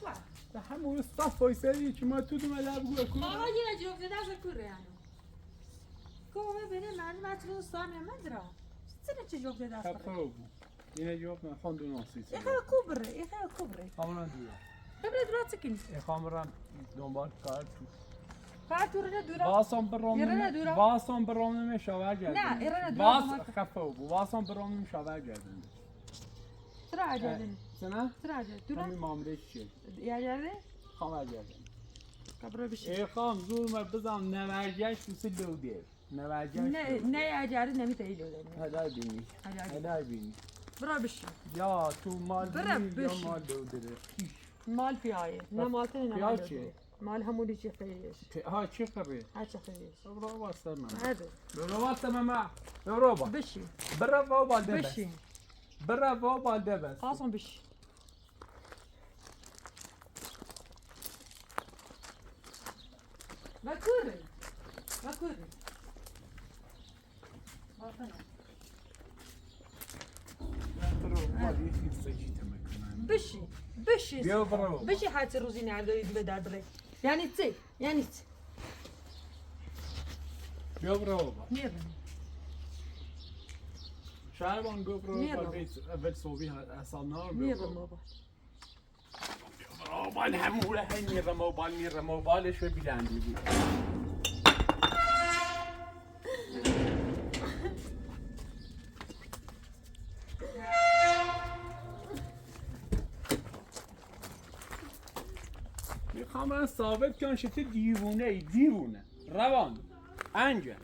خوا ده همون صف وایسادی که ما تو دومه لب گوه کنم آقا یه جفته دست کوره هنو کوه بینه من مطلوب سامه من درا سنه چه جفته دست خب کوره بو اینه جواب من خواندو ناسیسی ایخه کوبره ایخه کوبره خامران دویا خبره درا چکین خامران دنبال کار تو کار دورنه دورا واسم برام یرنه دورا واسم برام نمیشاور گردن نه ایرانه دورا واس خفه بو واسم برام نمیشاور گردن ترا عجله سنا ترا عجله دورا همین معامله چیه عجله خام گردن کبره بشه ای خام زور ما بزن نورجش تو دودی نورجش نه عجله نمیتونی دوله هدای بینی هدای بینی برا بشه یا تو مال برا بینی یا بشی. مال دودره مال پیایه نه مال تنه نه پیای مال چیه؟ مال همونی چی خیلیش ها چی خبره هر چه خیلیش برو واسه من هده برو واسه من برو با بشی برو با بالده بس بشی برو با بالده بس قاسم بشی وکوری وکوری بشی بشی بیا برو بشی هر روزی نردارید به در بره یعنی چی؟ یعنی چی؟ بیا برو میرم شهربان گو برو میرم. اول صوبی اصلا نار میرم بابا موبایل هموله هی میره موبایلش رو بیلندی بود میخوام من ثابت کن شتی دیوونه روان انجا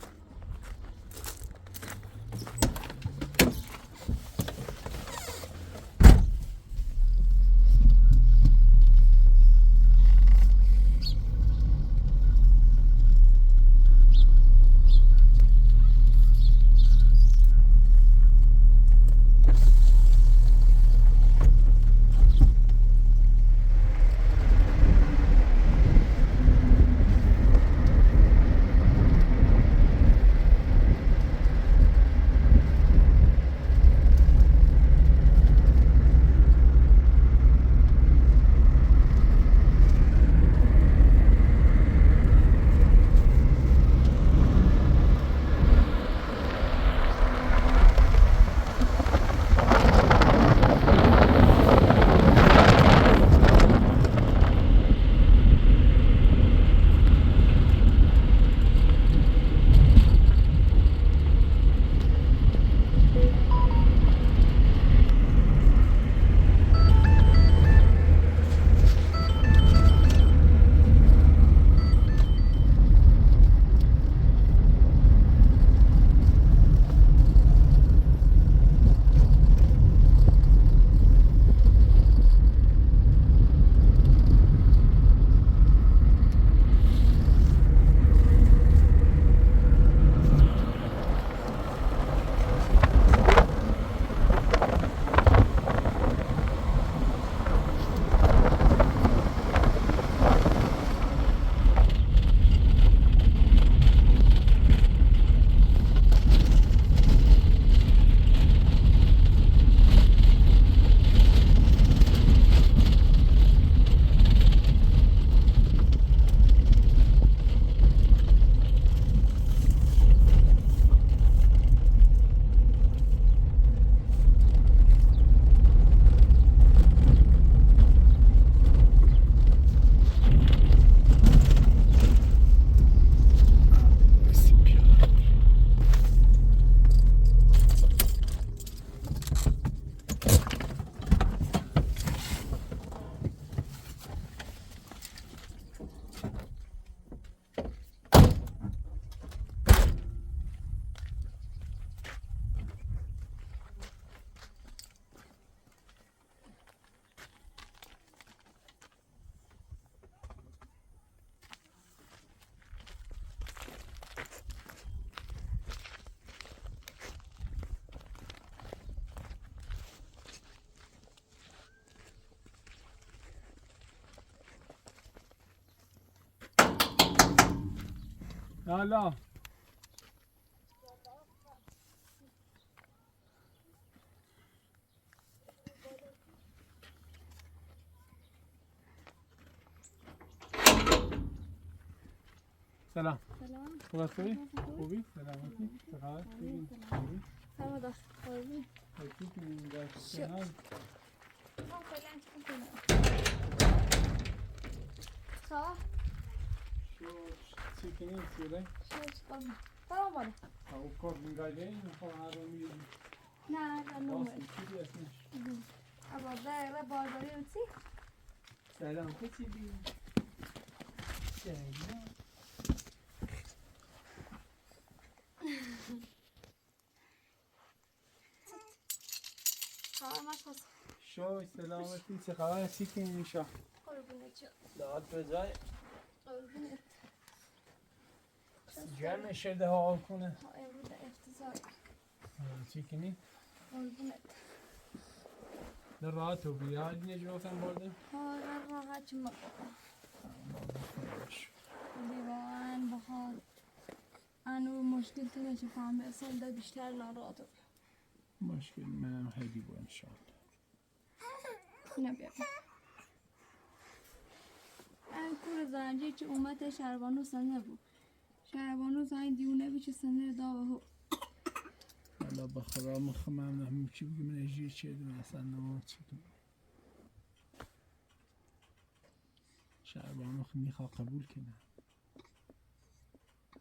حالا سلام سلام. خوب هستی؟ خوبی؟ خوبی؟ سلامتی؟ چقدر؟ خوبی؟ سلام داشت. خوبی؟ خوبی کنیم در شو. کنار فعلا چیکار خب شو چی کنیم سیره؟ چیکار سلام بالا. او کار میگایده این خواهر هر رو میگیم نه باسی نه چی دی اسمش؟ ابا ده بارداری و چی؟ سلام کسی دی؟ سلام خبر مشخص. شو سلامتی چه خبر چی کنیم شا؟ قربونت شو. داد بجای قربونت. جمع شده حال کنه امروز افتضاحی. چی کنی؟ قربونت. در راه تو بیاد نجوفتم بردم هر راحت چی مکو. دیوان بخار. انو مشکل تونه چه فهمه اصلا ده بیشتر ناراحته. مشکل منم خیلی با انشاءالله نه بیا. این کور زنجی چه اومد شهربانو سنه بود. شهربانو زنی دیونه بی چه سنه داوه هو. حالا به خدا مخمم نمیم چی بگیم من اجری چه دونه اصلا نمام چی کنم شهربانو میخوا قبول کنه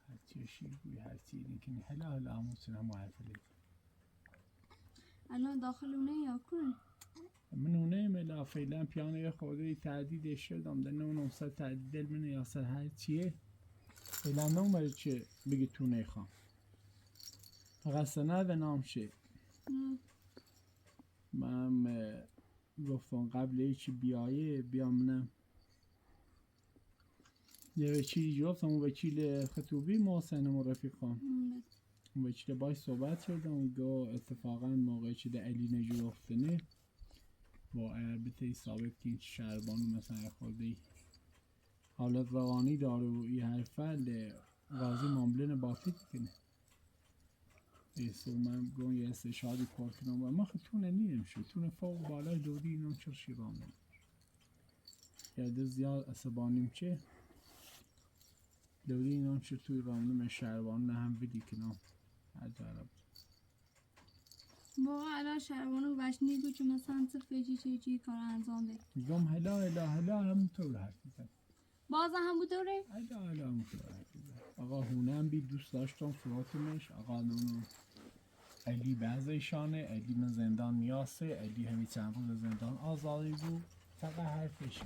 هرچی شیر بوی هرچی این کنی هلا هموسن همو حرف لید الان داخل اونه یا کن؟ من اونه ملا فعلا پیانو یه خورده تعدید شدم در نون امسال تعدید دل من یاسر هرچیه فعلا نماره چه بگی تو نیخوام فقط سنه به نام شه من گفتم قبل ایچی بیایه بیام منم یه وکیلی گفتم اون وکیل خطوبی محسن و رفیقم اون وکیل باش صحبت کردم و گو اتفاقا موقعی که ده علی نجو افتنه با البته ثابت که این شهربانو مثلا خورده حالت روانی داره و این حرفل غازی معامله باطل کنه ایسو من گون یه استشهادی پر کنم و ما خطونه نیم شد تونه فوق بالای دودی اینم چر شیرام نیم یاده زیاد عصبانیم چه دودی اینم چر توی رامنم شهربانو نه هم ویدی کنم هر جرب واقعا الان شهربانو وشنی بود که مثلا صرف چی کار انجام ده میگم هلا همونطور حرف میزن باز هم بود دوره؟ هلا همونطور حرف میزن آقا هونه هم بی دوست داشتم فراتمش آقا نونو علی بعضیشانه علی من زندان میاسه علی همی چند روز زندان آزادی بود فقط حرفشه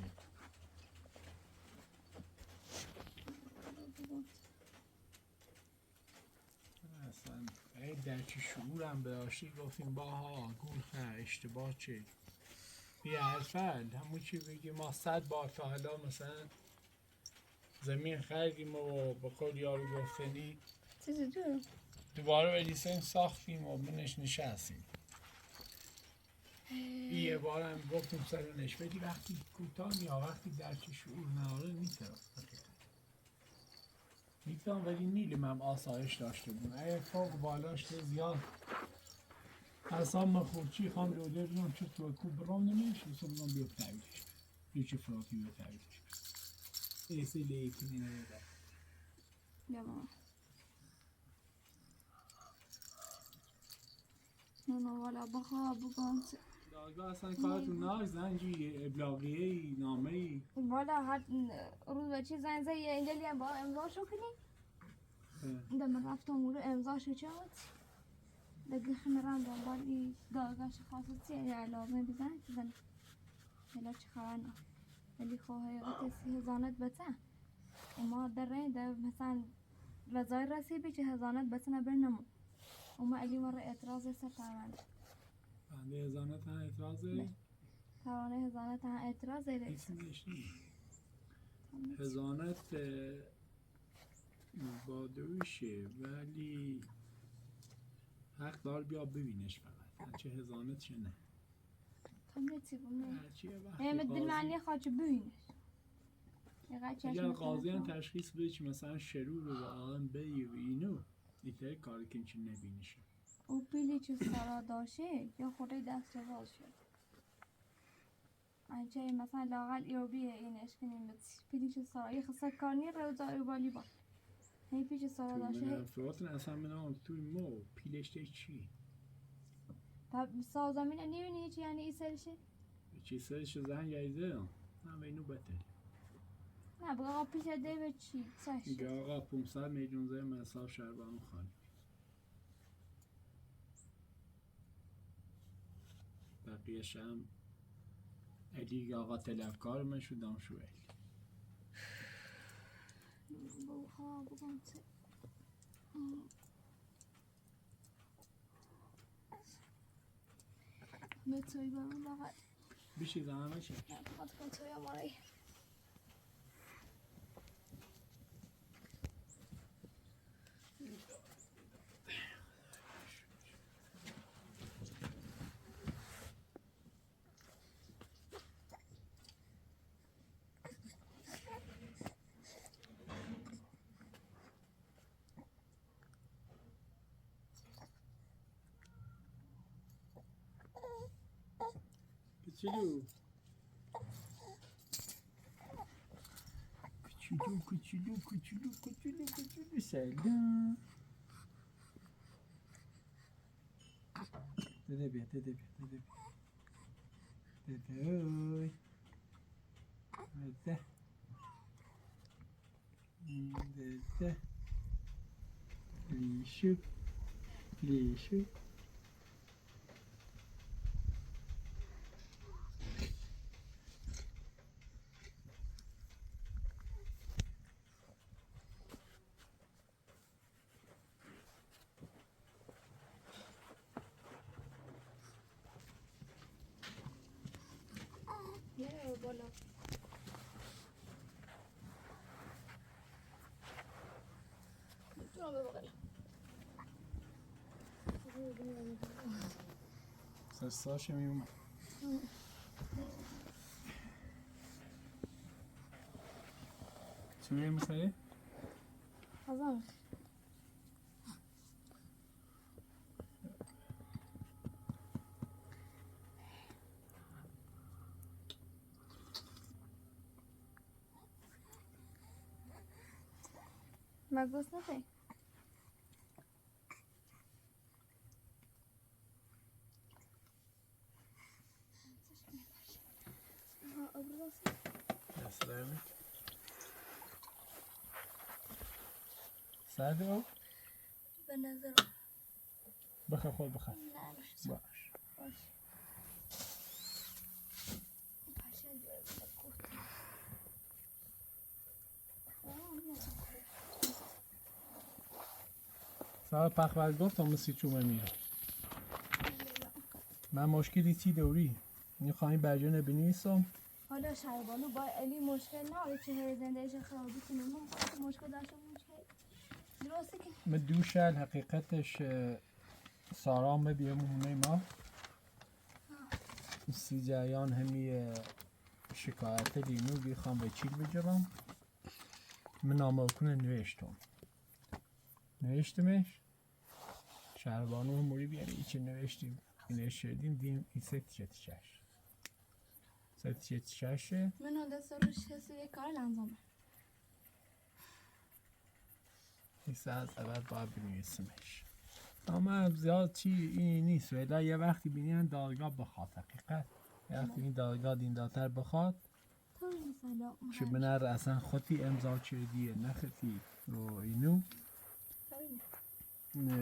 اصلا ای درکی شعورم داشتی گفتیم باها گول خه اشتباه چه بی حرفل همون چی بگی ما 100 بار تا حالا مثلا زمین خریدیم و به قول یارو گفتنی چیزی دور؟ دوباره به لیسنس ساختیم و منش نشستیم یه بار هم گفتیم سرنش بدی وقتی کوتاه یا وقتی درک شعور نداره میترم میتونم ولی نیلم هم آسایش داشته بود اگه فوق بالاش زیاد اصلا مخورچی خواهم رو داریم چه تو کوب برام نمیشه اصلا بگم بیاب تعویلش یه چه فراتی بیاب تعویلش ایسی لیکنی نمیده یا ماما نه والا بخواب بگم داگاه اصلا کارتون ناش زنجی ابلاغیه‌ای نامه‌ای والا هر روز بچه زنگ زنگ اینجا لیم با امضا شو کنی ده من رفتم اون رو امضا شو چهات دیگه خمرم دنبال این داغش خاصی یا لازم بزن بزن هلا چه خبر نه ولی خواهی کسی هزانت بته اما در رین ده مثلا وزای رسی بی چه هزانت بته نبرنمون اما الی مرة اعتراض سر ترانه بنده هزانت هم اعتراضه ترانه هزانت هم اعتراض هیچ هزانت با دویشه ولی حق دار بیا ببینش فقط چه هزانت چه نه تمرتی بونه هرچیه وقتی همه دل معنی قاضی خواهد چه ببینش اگر قاضی هم تشخیص بده که مثلا شرور رو آدم بی و اینو دیگه کاری که چه نبینشه او پیلی چه سارا داشه یا خودی دست راز شد انچه مثلا لاغل ایو بیه اینش کنیم پیلی چه سارا یه خسته کانی رو داری بالی با هی پیش سارا داشته فراتن اصلا من توی مو پیلشته چی؟ سازمین نیونی چی یعنی ای سرشه؟ چی سرش زن یایده؟ نه اینو بتل. نه بگه آقا پیش ده به چی؟ میگه آقا 500 میلیون زای مصاف شهربانو خالی. بقیه‌ش هم علی آقا طلبکار من شدم شو علی. بابا بگم چه به توی با من بقید بیشی زمان بشه. نه فقط کن توی اماره کوچولو سلام داده بیا داده اوی داده لیشو یه بالا تو رو ببقل سرساشه میومد چی میخوایی؟ خزان مگوست نخی دست درمی سرده او؟ به نظر بخیر خود بخیر باش سال پخبر گفت هم سی چومه میره من مشکلی چی دوری میخوایی برجانه بنویسم حالا شهربانو با علی مشکل نداره چه زندگیش خرابی کنیم ما خواهد مشکل داشته مشکل درسته که من دوشل حقیقتش سارام ببیمونه ما سی جریان همی شکایت دینو بیخوام به چیل بجرم من نامه کنه نوشتمش شهربانو هم موری بیاره ایچه نوشتیم نوشتیم دیم این ست ششه من آن دست روش کسی یک کار انجام این ساعت اول باید بنویسمش اما زیاد چی این نیست ولی یه وقتی بینیم دادگاه بخواد حقیقت یه وقتی این دادگاه دیندارتر بخواد شو بنر اصلا خودی امضا چردیه نخطی رو اینو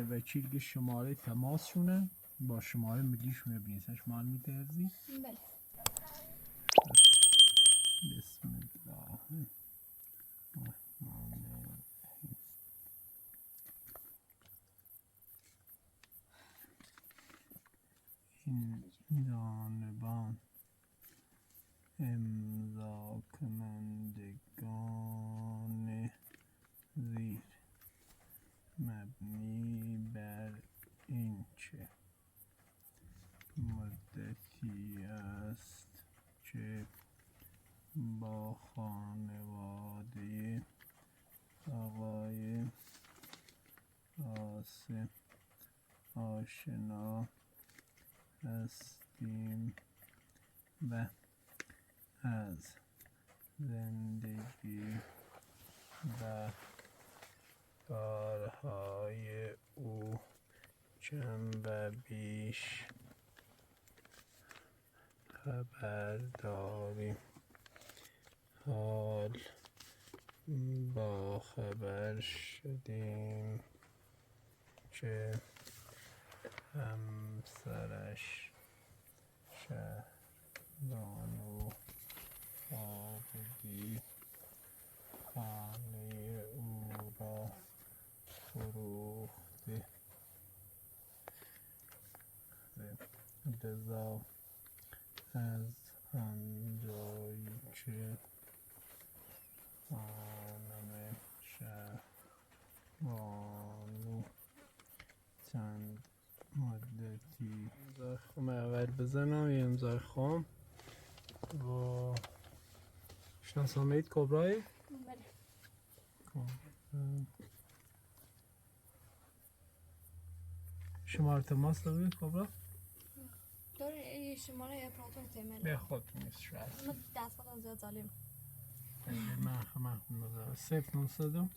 وکیل شماره تماس شونه با شماره ملی شونه بینیسن شماره میترزی بله بسم الله این جانبان امضا کنندگان زیر مبنی بر این چه مدتی است که با خانواده آقای قاسم آشنا هستیم و از زندگی و کارهای او کم و بیش خبر داریم. حال با خبر شدیم که همسرش شهربانو عابدی خانه او را فروخته، لذا از آنجایی که خانم شهربانو چند مدتی امضای خام اول بزنم، یه امضای خام و شناسنامه ایت کبرای بله. شماره تماس داری کبرا؟ داره شماره پراتون تیمه به خود نیست شاید من دست خودم زیاد ظالم. من 0900 16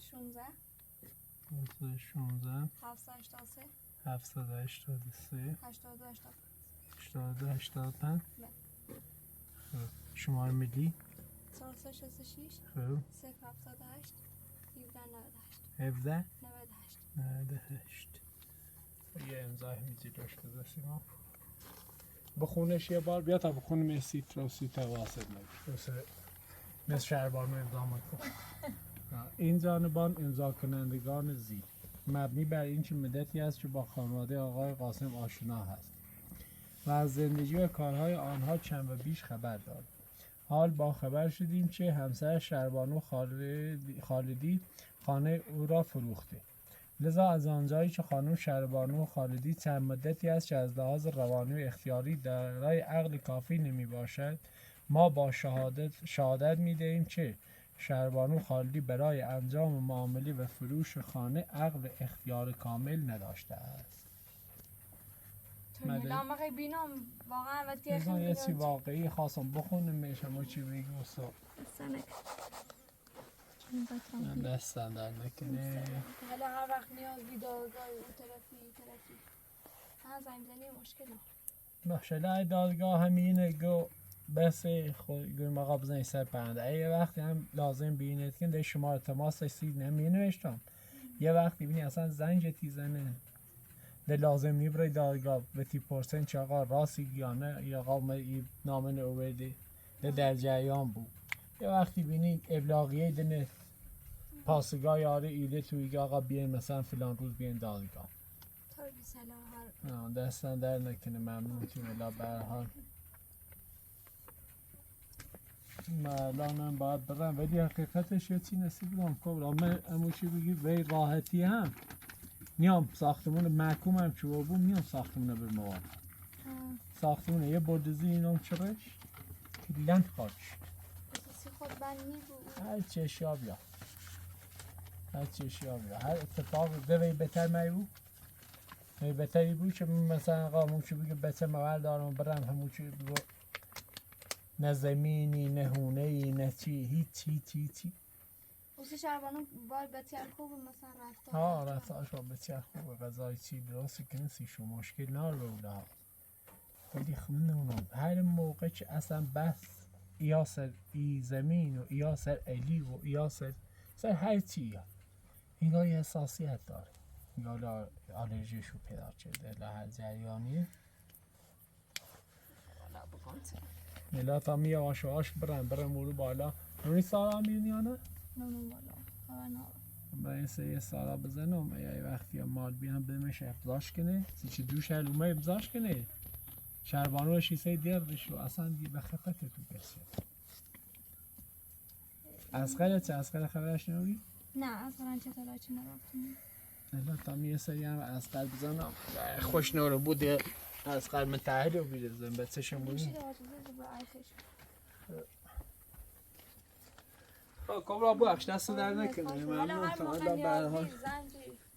16 783 783 82 8285 شماره ملی 466 خب 078 1798 17 98 98 یه امضای میزی داشت بذاریم بخونش یه بار بیا تا بخونیم سیت رو سیت واسد نگی مثل شهربانو امضا میکن. این جانبان امضا کنندگان زیر مبنی بر این که مدتی است که با خانواده آقای قاسم آشنا هست و از زندگی و کارهای آنها کم و بیش خبر دارد. حال با خبر شدیم که همسر شهربانو خالدی خانه او را فروخته، لذا از آنجایی که خانم شهربانو خالدی چند مدتی است که از لحاظ روانی و اختیاری دارای عقل کافی نمی باشد، ما با شهادت می دهیم که شهربانو خالدی برای انجام معامله و فروش خانه عقل اختیار کامل نداشته است. نام آقای بینام واقعا و بزن یه چی واقعی خواستم بخونم شما چی بگی استاد سنک دستم در نکنه. حالا هر وقت نیاز بیدارگاه اون طرفی هر زنی مشکل باشه لای دادگاه همینه گو بس خود گوی مقا بزنی سر پرنده یه وقتی هم لازم بینید که ده شماره تماس سید نمی نوشتم یه وقتی بینی اصلا زنج تیزنه ده لازم نی برای دادگاه به تی پرسن چه آقا راستی یا نه یا آقا نامن اوورده ده در جریان بود. یه وقتی بینی ابلاغیه دنه پاسگاه یاره ایده توی آقا بیاین مثلا فلان روز بیاین دادگاه دستن در نکنه ممنون که ولا برحال الانم باید برم ولی حقیقتش یه چی نصیب بودم کبرا من اموشی بگی وی راحتی هم نیام ساختمون محکوم هم چوبا بود میام ساختمون بر مواد ساختمون یه بردزی اینام چرش کلن خواهش هر چی اشیا بیا هر اتفاق دوی بهتر میبود بهتری بود که مثلا آقا همون چی بگه بهتر موال دارم برم همون چی بگو نه زمینی نه هونهی نه چی هیچی اوسی شهربانو باید بسیار خوب مثلا رفتارش با بسیار خوبه غذای چی درستی که نسیشو مشکل نارو بوده ولی خب نمونم هر موقع که اصلا بس یا سر ای زمین و یا سر علی و یا سر هر چی اینگاه یه حساسیت داره اینگاه آلرژیشو پیدا کرده لحظ جریانیه ملا تا می آش برم مورو بالا نونی سالا میرنی یا نه؟ نونی بالا با این سری سالا بزنم یه وقتی مال بیان بمش افزاش کنه چی دوش علومه افزاش کنه شهربانو شیسه دیر بشو اصلا دی به خفت تو بسید از خبرش نوری؟ نه از چه تلاچی نرفتیم الان تا می سری هم از بزنم خوش نورو بوده از متحد رو بیرزم بچه شمونی کبرا بخش دست در نکنه ممنون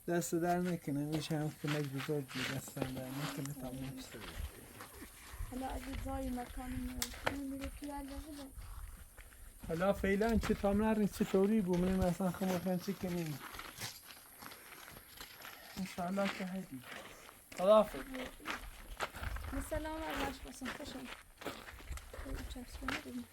دست در نکنه میشه هم کنک بزرگ دست در نکنه تا نفسه حالا اگه جایی مکانی میره حالا فعلا چه تاملر نیست چطوری بود من مثلا خموخن چه کنیم انشاءالله که هدی خداحافظ. سلام ازش باسم خوشم چکس کنم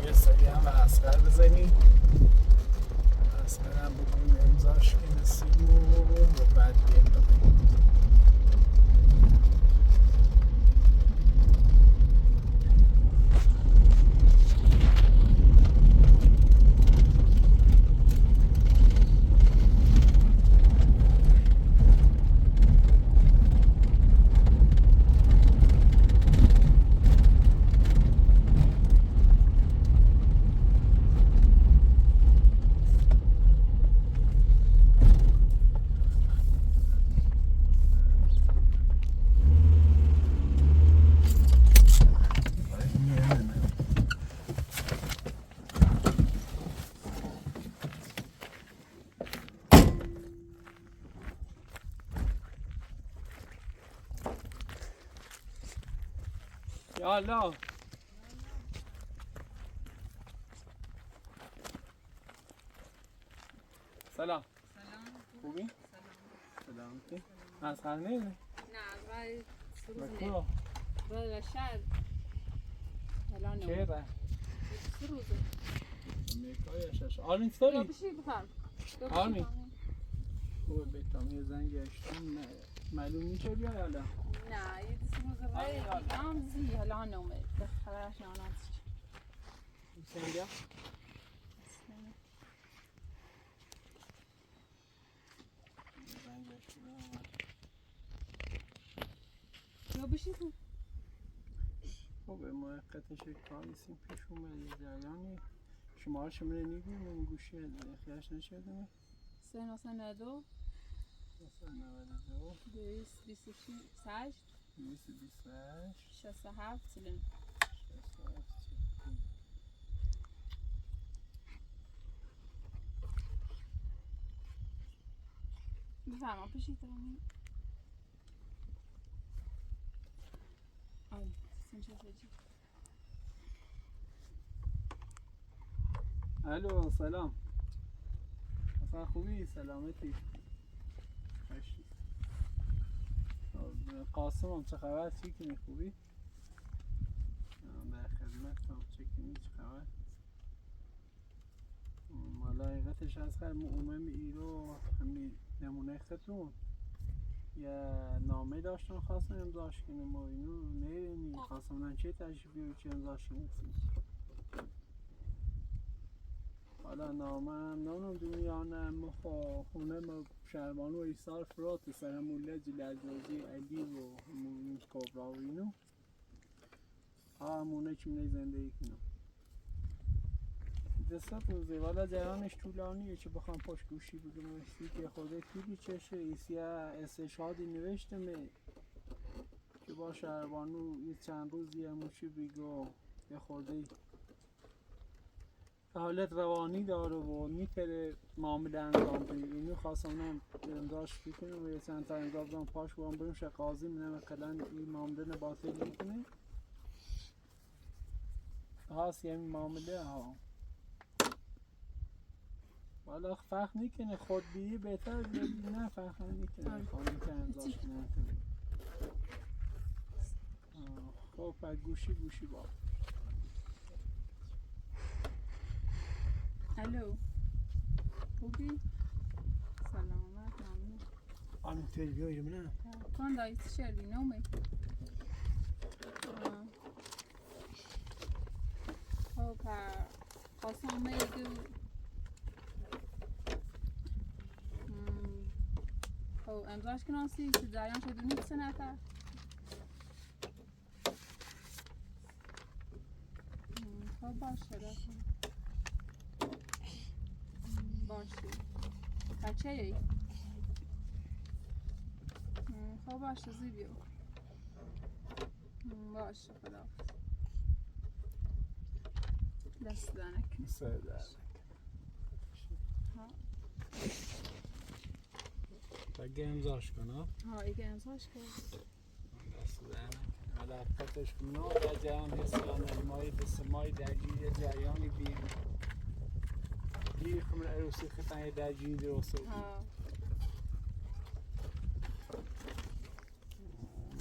یه سری هم به اصغر بزنیم، اصغر هم بکنیم امضاش که نسیم و بعد بیم بکنیم. یالا سلام. خوبی؟ سلامتی؟ اصغر نیست؟ نه رای بکو رای شهر الان چه رای؟ سروزه امریکای شش آرمین ستوری؟ بشی بفرم آرمین خوبه بکنم یه زنگ گشتم معلوم نیچه بیا یالا نه یه سروزه رای هم زی الان اومد خبرش نانست حسین بیا زنگ گشتم یا بشی تو خوبه موقتش کار نیستیم پیش اومد یه جریانی شما شماره نیدیم اون گوشی خیاش نشدیم 392 92 226 228 67 سلن 67 بفرما بشی تو آی سنچه الو سلام اصلا خوبی سلامتی خوشی قاسم هم چه خبر چی کنی خوبی در خدمت هم چه کنی چه خبر مالا حقیقتش از خیلی معومم ایرو همین نمونه خطون یه نامه داشتن خواستم امضاش کنیم و اینو نیرینی خواستم من چه تشریفی و چه امضاش کنیم حالا نامه هم نونم دنیا خونه ما شهربانو ایسار فرات سر موله جلجوزی علی و همون کبرا و اینو همونه چونه زندگی کنم دستت روزه والا جرانش طولانیه چه بخوام پشت گوشی بگم رسید که خوده طولی چشه ایسی استشهادی نوشتمه که با شهربانو یه چند روزی هموشی بگو یه خورده حالت روانی داره و میتره معامله انجام بده اینو خواستم من امضاش بکنم و یه چند تا امضا بدم پاش بام بریم شه قاضی منم کلا این معامله باطل میکنه هاست یه معامله ها والا فرق میکنه خود بیری بهتر بیاری نه فرق میکنه خواهی که امضاش کنم خب پس گوشی با الو خوبی؟ سلامت ممنون آمین توی بیایی منم کن دایت شلوی نومه خب خواستم میگو خب امضاش کناسی که جریان شده نیست نفر خب باشه باشه بچه ای خب باشه زیبیو باشه خدا دست دنک بگه امضاش کن ها ایگه امضاش کن دست دنک علاقتش کنه در جریان حسیان مای بسمای درگیری جریانی بی خمر عروسی خطانی درگیری درسته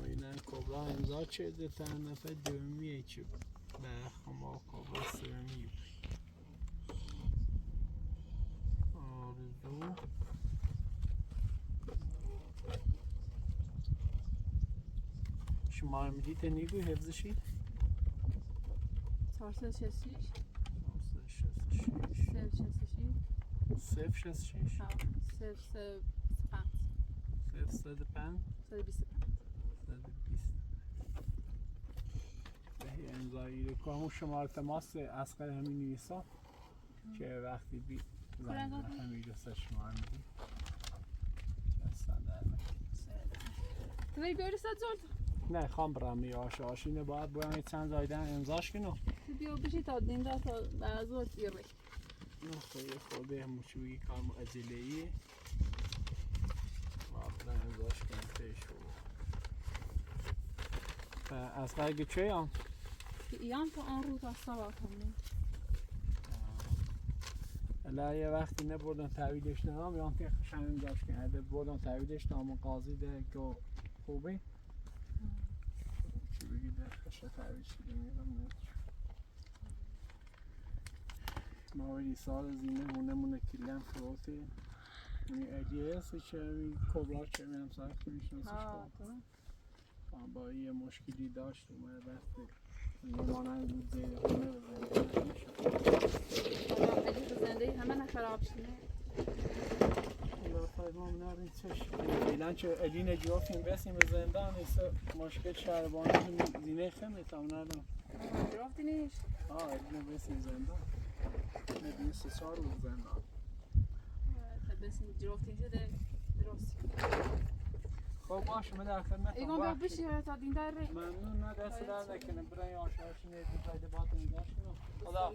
اینن کبرا امضا چه ده نفر دومیه چه به خما کبرا سومی آرزو شما میدید نیگو حفظشی؟ 466 صفر شست شیش ها 305 بهی امضایی رو که همون شماره تماس اسقر همین نیسا که وقتی بی زنگ همین رسه شماره میدی تو بری بیاری صد زود نه خوام برم می آشینه باید باید چند زایدن امضاش کنم بیا بشی تا دینجا تا بعضوت بیاری نه خیلی خورده مشوی کارم عجله‌ایه واقعا امضاش کنم پیش از قرگه چه هم؟ ایام تا آن رو تا سوا کنیم الا یه وقتی نبردن تحویلش نام یا که خشن امضاش کنه بردن تحویلش نام قاضی ده که خوبه چی بگی ده خشن تحویلش میگم ماوری سال زینه نمونه کلیم فروته می ادیه چه کبرا چه می همسر کنیشناسش کنم با یه مشکلی داشت اومد وقتی نمانند بود زیر خونه به زندگی همه نخراب شده الله فرمان نارین چش فعلا چه علی نجوافیم بسیم به زندان ایسا مشکل شهربانی زینه خیمه تام ندارم رفتی نیست؟ علی بسیم زندان ندیم 3-4 روز زندان بسیم رفتی شده درست خب باشه من در خدمتم ایگان بیا بشی تا دین در ری ممنون نه دست در نکنه برای آشارشی نیدی باید بات نگاش کنم خدا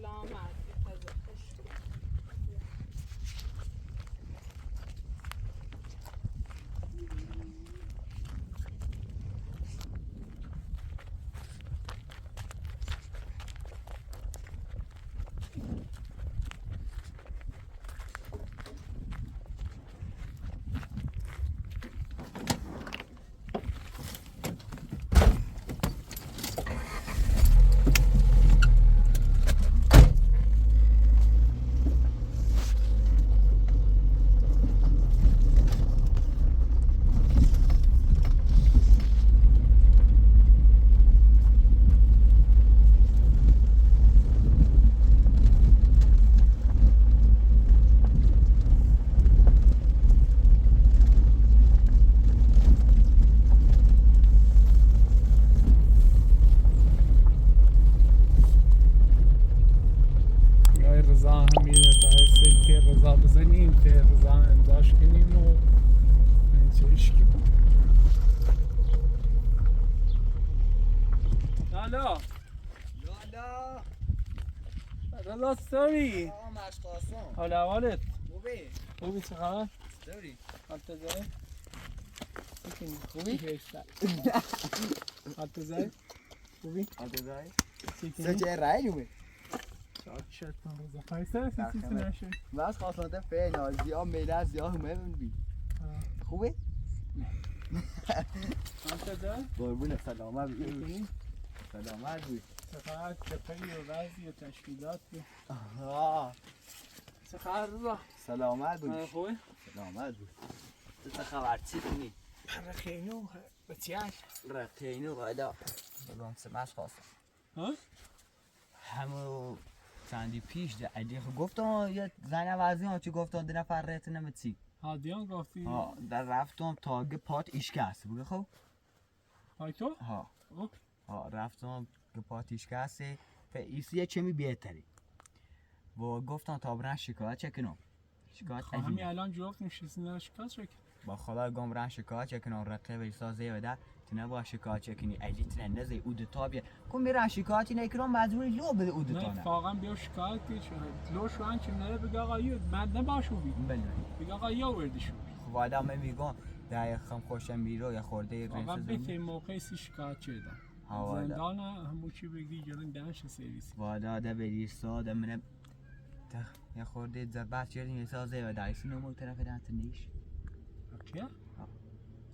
سلامت سوری مشقاسم حال احوالت خوبی چه خبر؟ چطوری؟ حالت زره؟ خوبی؟ حالت زره؟ خوبی؟ حالت زره؟ چیکنی؟ چه رای نومه؟ شاید من روزا فایسته سیسی نشد مشقاسم ده فعلا زیاد میله زیاد همه بی خوبه؟ حالت زره؟ قربون سلامت بی سلامت بی چقدر جپهی و وضعی و تشکیلات بی چقدر روزا؟ سلامت بی خوبه؟ سلامت بی تو چه خبر چی کنی؟ رخینو بچیش رخینو قایدا بگم سه مشقاسم ها؟ همو چندی پیش ده علی گفتم یه زن وزی چی گفتم 2 نفر رهت نمی‌چی هادیان گفتی در رفتم تاگ پات ایشکست بگه خب های تو؟ رفتم که پات ایشکست ایسی چمی بهتری و گفتم تا برن شکایت چکنم شکایت همین الان جواب نشستین شکایت چکنم با خدا گم برن شکایت چکنم رقیب ایسازه و ده تنه با شکایت چکنی ایلی تنه نزه اود تابیه کن برن شکایتی نکنم مجبوری لو بده اود نه تانه اتفاقا بیا شکایت کنی لو شو انچه نره بگه آقا یو من نباشو بید بگه آقا یو وردی شو خب آدم میگم ده خم خوشم میرو یا خورده آقا رنس بته موقعی سی شکایت چیدن زندان همون چی بگی جلن دنش سرویسی وادا ده بریسا ده منه یا خورده زبط چیردین ایسازه و دایسی نمو طرف دانت نیش اوکی؟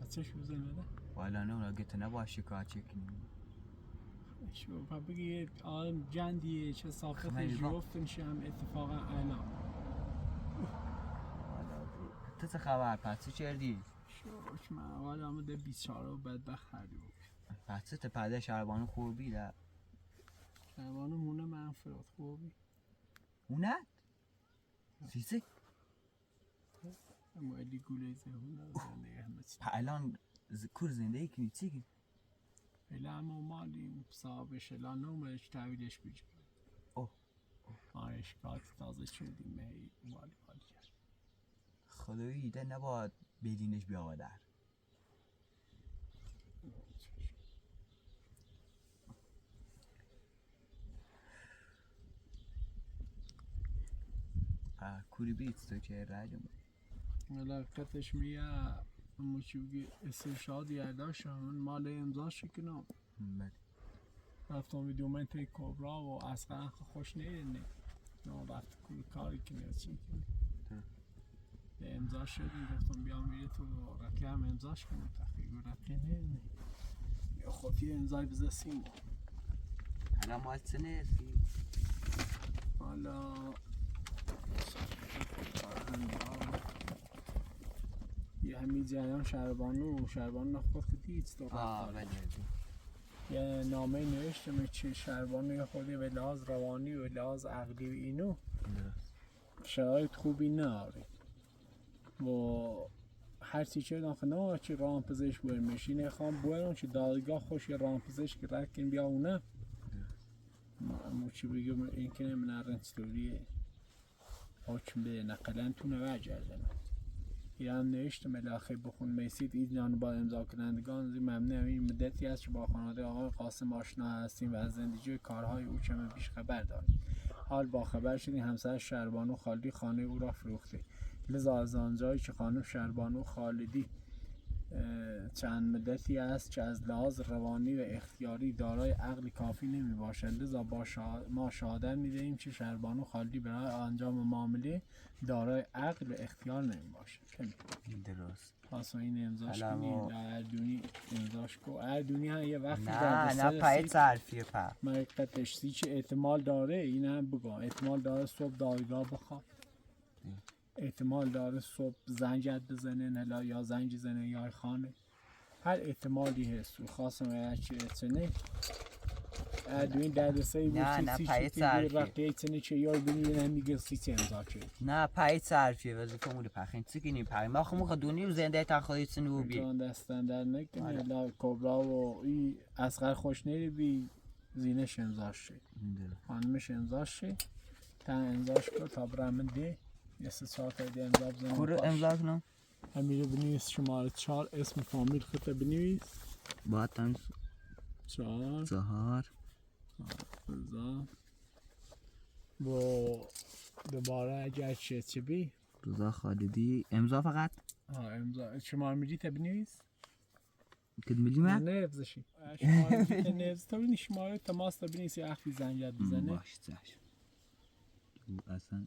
بچه شو زنده؟ والا نه گت نباید شکایت چکنی شو بگی آدم جندیه چه صافت جوفتنش هم اتفاقا الان تو چه خبر پس چه کردی؟ شوش من اول آمده 24 و بدبخت خردی بود پس چه پده شربانو خوبی ده؟ شربانو مونه منفراد خوبی مونه؟ سیسی؟ اما الی گوله زهونه زنده همه چی الان کور زندگی کنی چی کنی؟ الا اما مالیم صاحبش الا نومش تحویلش بجا اشکات تازه شدیم مهی والی کرد خدایی ده نباید بدینش بیاوه در کوری بیت تو که راجم علاقتش میه اما چی بگی استرشاد یرداش من مال امضاش کنم رفتم ویدیو من توی کبرا و اصلا خوش نیدنی نه رفت کل کاری کنی چی کنی به امضاش شدی گفتم بیام بیره تو رکی هم امضاش کنم تخییگو رکی نیدنی یا خودی امضای بزه سیمو الان مال چه نیستی؟ حالا یه همین جریان شربانو خود دید تو یه نامه نوشتم چه شربانو یه خودی به لحاظ روانی و لحاظ عقلی و اینو شرایط خوبی ناری و هرچی چه داخل چه رامپزش برمیش اینه خوام برم چه دادگاه خوش رامپزش که رکن بیا اونه اما چی بگم این که من رنستوریه حکم به نقلن تو نوجردن ایران نوشتم الاخی بخون میسید ایدان با امضا کنندگان زی ممنون این مدتی است که با خانواده آقای قاسم آشنا هستیم و از زندگی کارهای او کمی بیش خبر داریم حال با خبر شدیم همسر شربانو خالدی خانه او را فروخته لذا از آنجایی که خانم شربانو خالدی چند مدتی است که از لحاظ روانی و اختیاری دارای عقل کافی نمی باشد لذا ما شهادت می دهیم که شربانو خالدی برای انجام معامله دارای عقل و اختیار نمی باشد درست پاسو این امضاش کنی اردونی امضاش کو اردونی هم یه وقتی نه پایت صرفیه پر مرقتش سی چه احتمال داره این هم بگم احتمال داره صبح دادگاه بخواد احتمال داره صبح زنجت بزنه نلا یا زنج زنه یا خانه هر احتمالی هست و خواستم اگر چه اتنه ادوین دردسایی بود نه پایت صرفیه اتنه چه یار بینید هم میگه سی امضا کرد نه پایت صرفیه وظیفه موده پخین چی کنیم پخین ما خمو خدونی رو زنده تخواهی چنو بی جان دستن در نکنه لا کبرا و ای اصغر خوش نری بی زینش امضاش شد خانمش امضاش شد تا امضاش کرد تا برامن ده یه 3-4 تا دی امضا بزنم کورو امضا کنم همیره بنویس شماره 4 اسم فامیل خطه بنویس باید تمیز 4 رضا و دوباره اگر چه بی رضا خالدی امضا فقط امضا شماره میری تا بنویس کد میلی من؟ نه افزشی شماره میری تا نفز تا بینی شماره تماس تا بنویس یه اخفی زنجت بزنه باش چشم اصلا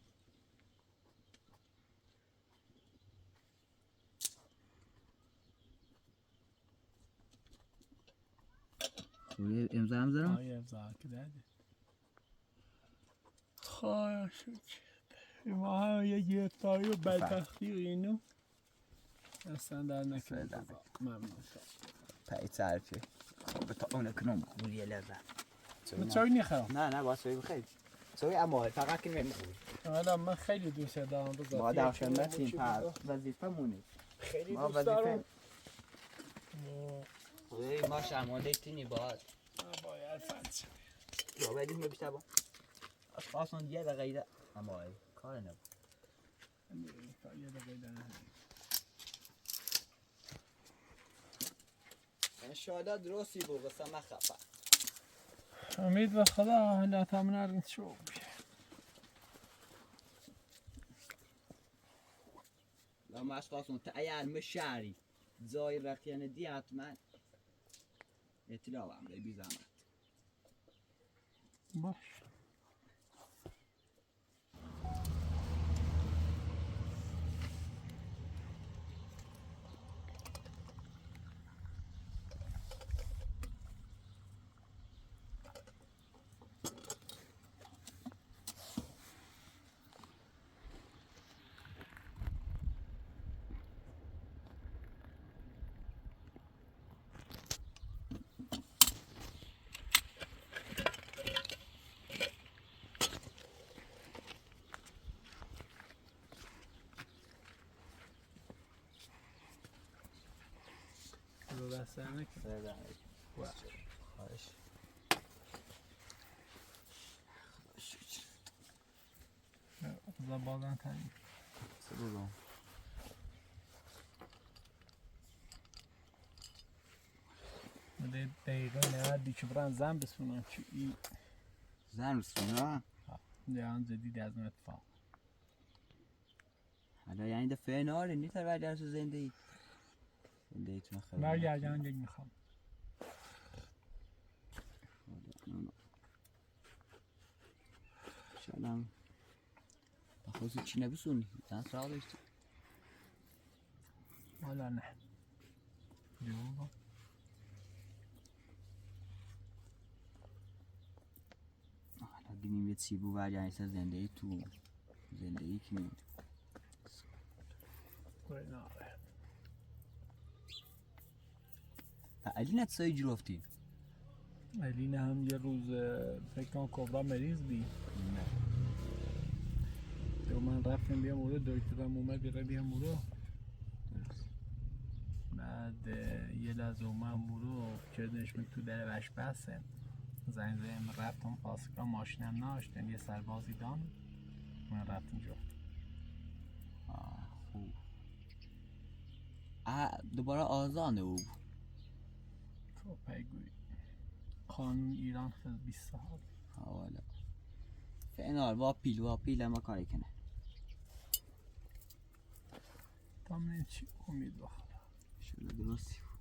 امضا هم دارم؟ امضا که داده خواهی شد ما هم یه گرفتاری و بدبختی و اینو اصلا در نکنه ممنون پایت صرفیه خب تا اونه کنم خوریه لذت من چایی نخواهم نه باید سوی بخیر سوی اما فقط که نمیخوری حالا من خیلی دوست دارم بذار ما در خدمتیم پس وظیفه مونه خیلی ما دوست دارم وظیفه خدایی ما شرمانده تینی باید باید فنچ یا باید این بیشتر با اصلا یه دقیقه اما کار نبود یه دقیقه انشاءالله درستی بود قصه مخفه امید به خدا لا تمنع شو لا ما اشخاصون تأیار مشاری زای رقیان دی حتما اطلاع هم بی زحمت باش رو دستانه که خواهش زبادن تنیم سرورم مده دقیقه نهدی که برن زن بسونم چی ای زن رسونه دیان زدید از من اتفاق حالا یعنی دفعه ناره نیتر برگرد تو زندگی زندگیتون خیلی برگردن دیگه میخوام شاید بخواست چی نبسونی زن سراغ داشتی حالا نه دیگه حالا بینیم یه سیبو برگردی سر زندگی تو زندگی که نمید علی نتسایی جرفتی علی هم یه روز فکر کنم کبرا مریض بی تو من رفتم بیام اورو دکترم اومد بیره بیام اورو بعد یه لحظه اومد اورو کردنش من تو در وش بسه زنگ زدم رفتم پاسگاه ماشینم ناشتن یه سربازی دان من رفتم جفت خوب دوباره آزانه او تو پیگوی قانون ایران خیلی 20 سال حالا فینال واپیل اما کاری کنه تامنین چی امید بخدا شده درستی بود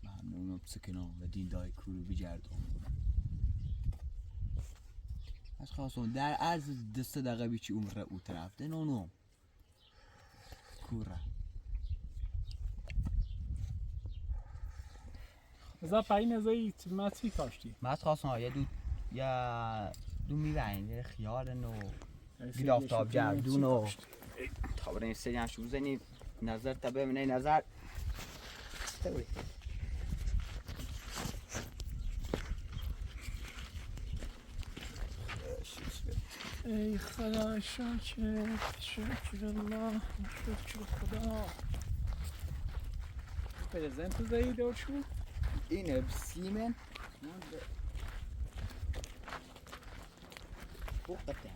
من اونو بسکنم و دین دای کورو بجردم از خواستم در عرض دسته دقیقه بیچی عمره او طرف دن اونو کوره ازا پایین ازایی مطری کاشتی من از خواستم یا دو میبین یه خیال نو گید آفتاب جردون و تابره این سری هم شو زنی نظر تا ببینه نظر تبری ای خدا شاکر شکر الله شکر خدا پرزنت تو زایی دور شو اینه بسیمن بوقته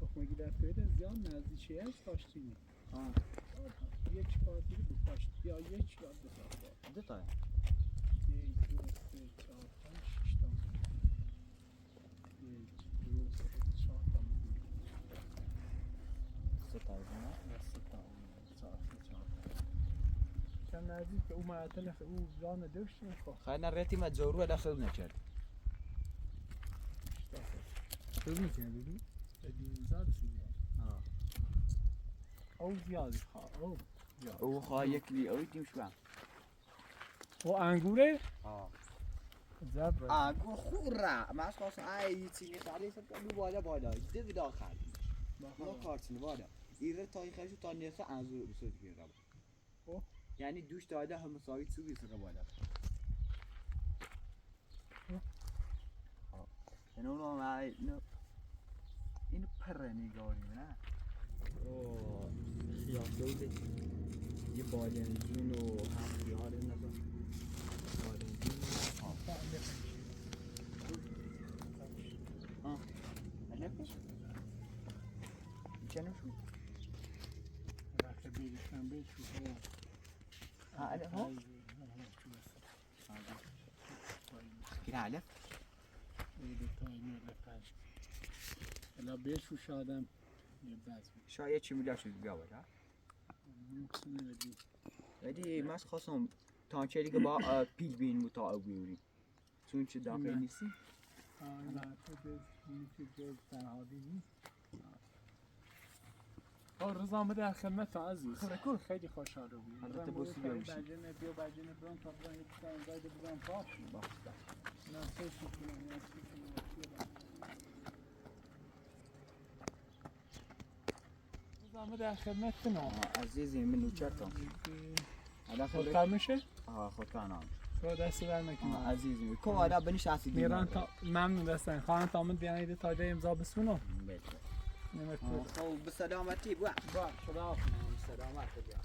تخمگی در تویده زیان نزدیچه هست کاشتینی یک بار دیگه بکاشت یا یک یا دو تا 1 2 3 4 5 6 تا 1 2 3 4 تا 3 تا 4 کم نزدیک او معطل او جان داشتیم خب خیلی نرتی مجارو داخل نکرد خیلی میکردی؟ بدین زار سیدی او زیادی خواه او خواه یک لی اوی تیم شوام او انگوره؟ زبره انگور خوره من از خواستم ای چینی خالی سب کنم بالا دیدی داخل ما کارتین بالا ایره تایی خیشو تا نیسته انزور بسید گیرم یعنی دوش داده هم مساوی سوی سر بالا اینو اینو پر نگاری نه اوه خیال یه بادنجون و هم خیال نظر بادنجون علفش چه نشون وقتی بیرشتن بیش رو علف ها این علف ایده تا این علف الا بیش رو شادم یه بز بود شاید چی میلیارد شد بیا باید ممکنه بدی ولی من خواستم تانچری که با پیل بین متاع بیوریم چون چه داخل نیستی نه تو نیستی تنهادی نیست رضا در خدمت عزیز خب خیلی خوشحال رو بید البته بوسی بیا بشی بجنه برون تا برون یک تایم باید بزن پاک نه سوشی کنم رضا در خدمت کنم عزیزی من نوچرتم خودکار میشه؟ خودکار نام تو دستی بر نکنم عزیزی که آدم بنیش هستی میران تا ممنون دستن خواهن تا من دیانه تا ده امضا بسونم خب به سلامتی با خدا سلامت بیا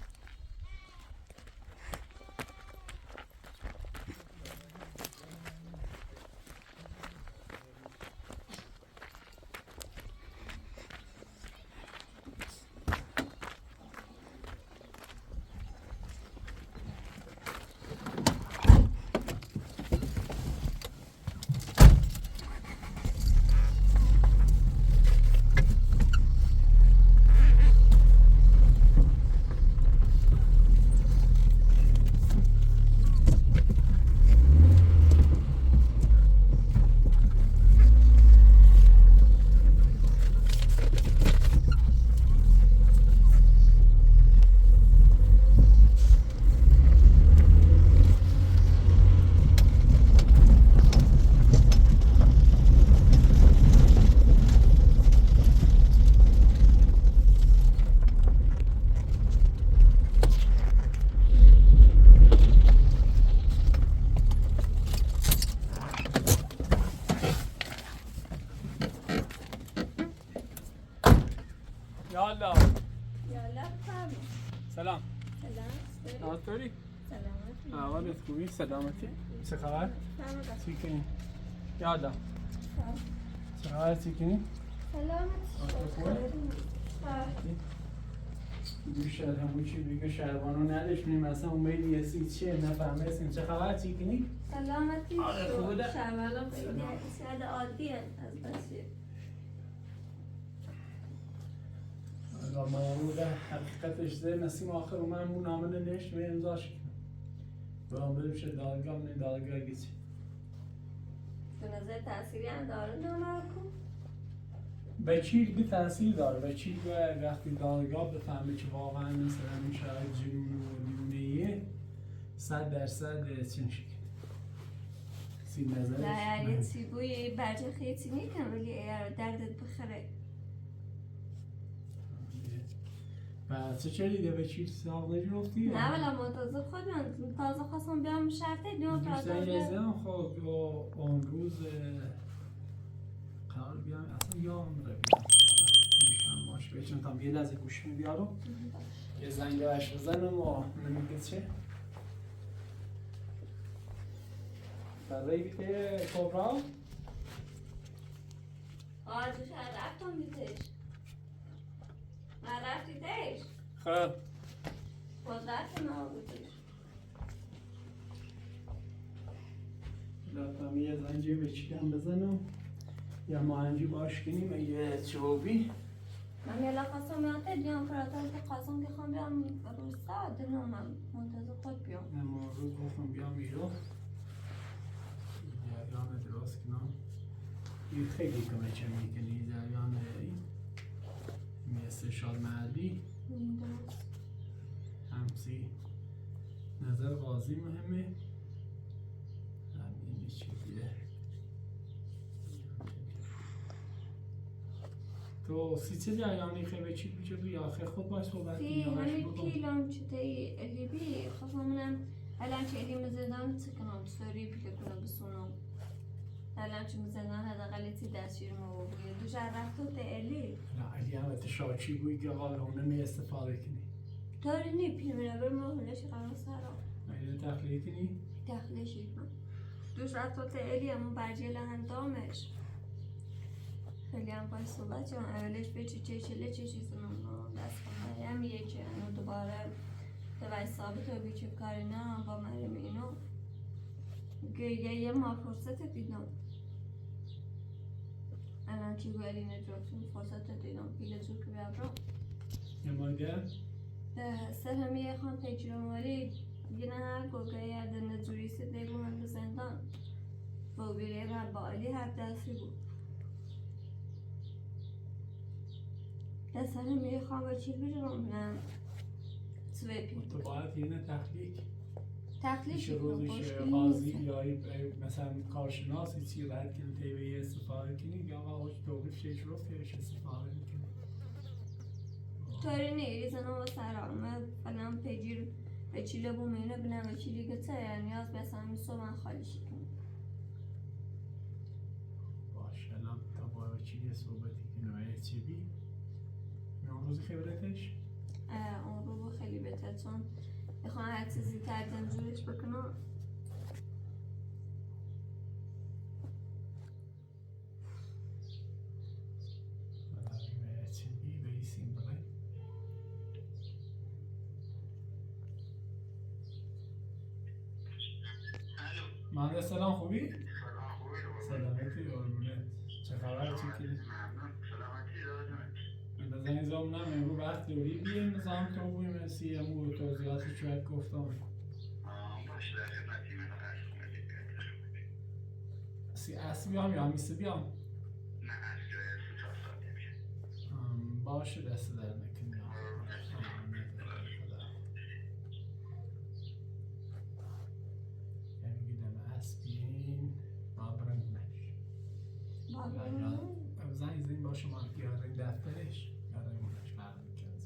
یالا یالا بفرما. سلام سلام ناطوری سلامتی احوالت خوبی سلامتی چه خبر فرما بفرما. چی کنی یالا چه خبر چی کنی سلامتی بیشتر همون چی بگه شهربانو نداشتیم مثلا اون میلی یه سی چیه نفهمه اسم چه خبر چی کنی سلامتی خوبه شهربانو خیلی ساده عادیه از بسیار و موضوع حقیقتش ده نسیم آخر من مون نامه نشت و امضاش کنم و هم بریم شد دادگاه من دادگاه گیچی به نظر تأثیری هم داره نامه کن وکیل به تاثیر داره وکیل وقتی دادگاه بفهمه که واقعا مثلا این شرایط جنون و دیونه‌ایه 100% چین شکل سی نظرش نه یه چی بوی برجه خیلی نیکن ولی اگر دردت بخره و چه چلیده وکیل ساق نجرفتی؟ نه ولی منتظر خودم تازه خواستم بیام شرطه بیام دوستان یزدم خب اون روز قرار بیام اصلا یادم رو بیام گوشم باشه بچنم تا یه لحظه گوشم بیارم یه زنگ بهش بزنم و نمیگه چه برای بیته کبرا آجوش رفتم بیتش من رفتی تش خب خود رفتی ما بودیش لطفا یه زنجی بچیدم بزنم یا ماهنجی باش کنیم یه چوبی من یه لخواستم یاده بیام فراتر که خواستم که خوام بیام روستا دنو من منتظر خود بیام اما روز گفتم بیام ایرو جریان درست کنم این خیلی کمه چه میکنی جریان استشار محلی درست همسی نظر قاضی مهمه همین چیزیه تو سی جریانی خیلی چی بیچه بی آخه خود باید صحبت کنی في یا باید همي بگم؟ بيلون شتي اللي بي خصوصا منهم هلان شي اللي مزدان تسكنون تسوري بيكونوا بسونو هلان شي مزدان هذا غلطي داشير مو دوش عرفتو تقلي نه علی هم اتشاق چی بوی که قال هونه می استفاده کنی تاري ني بي من أول ما هلاش قرار سارا اینه تخلیه کنی؟ داخل شي دوش عرفتو تقلي هم برجي لهن دامش خیلی هم باید صحبت چون اولش به چه چیزی نمونو دست کنه هم یکی انو دوباره دوای ثابت و بیچه کاری نه با مریم اینو یه ما فرصت دیدم الان چی گویلی نجاتون فرصت دیدم پیل زور که بیابرا نمایده؟ سر همه یه خان پیچیرم ولی یه نه هر گوگه یاد نجوری سی دیگو من به زندان با بیره رب با علی هر دستی بود دست همه یه خان چی بیرم نه سویپی تو باید یه نه تخلیه تخلیش میشه روزش قاضی یا مثلا کارشناسی چی رد کنی تیوی استفاده کنی یا آقا هاش توقیف شیش رفت یاش استفاده میکنی طوری نیست انا مثلا من فلان پیجیر به چیله بومینه بنام به چیلی گته یعنی نیاز به اصلا من خالیش کنم باشه الان تا با چی صحبتی کنه و چی بی اون روزی خبرتش اون رو خیلی بهتر چون بخوام هر چیزی کردم جورش بکنم مهندس سلام خوبی؟ سلامتی قربونت چه خبر چی کنی؟ بزنی زامنم امرو وقت دوری بیم زام تو بوی مرسی امرو توضیحاتی چوید گفتم اصلی بیام یا همیسته بیام؟ باشه دست در نکنی یعنی گیدم اسبین بابرنگمش زنی زنی باشه ما گیارن دفترش گیارن مونش فرد میکنز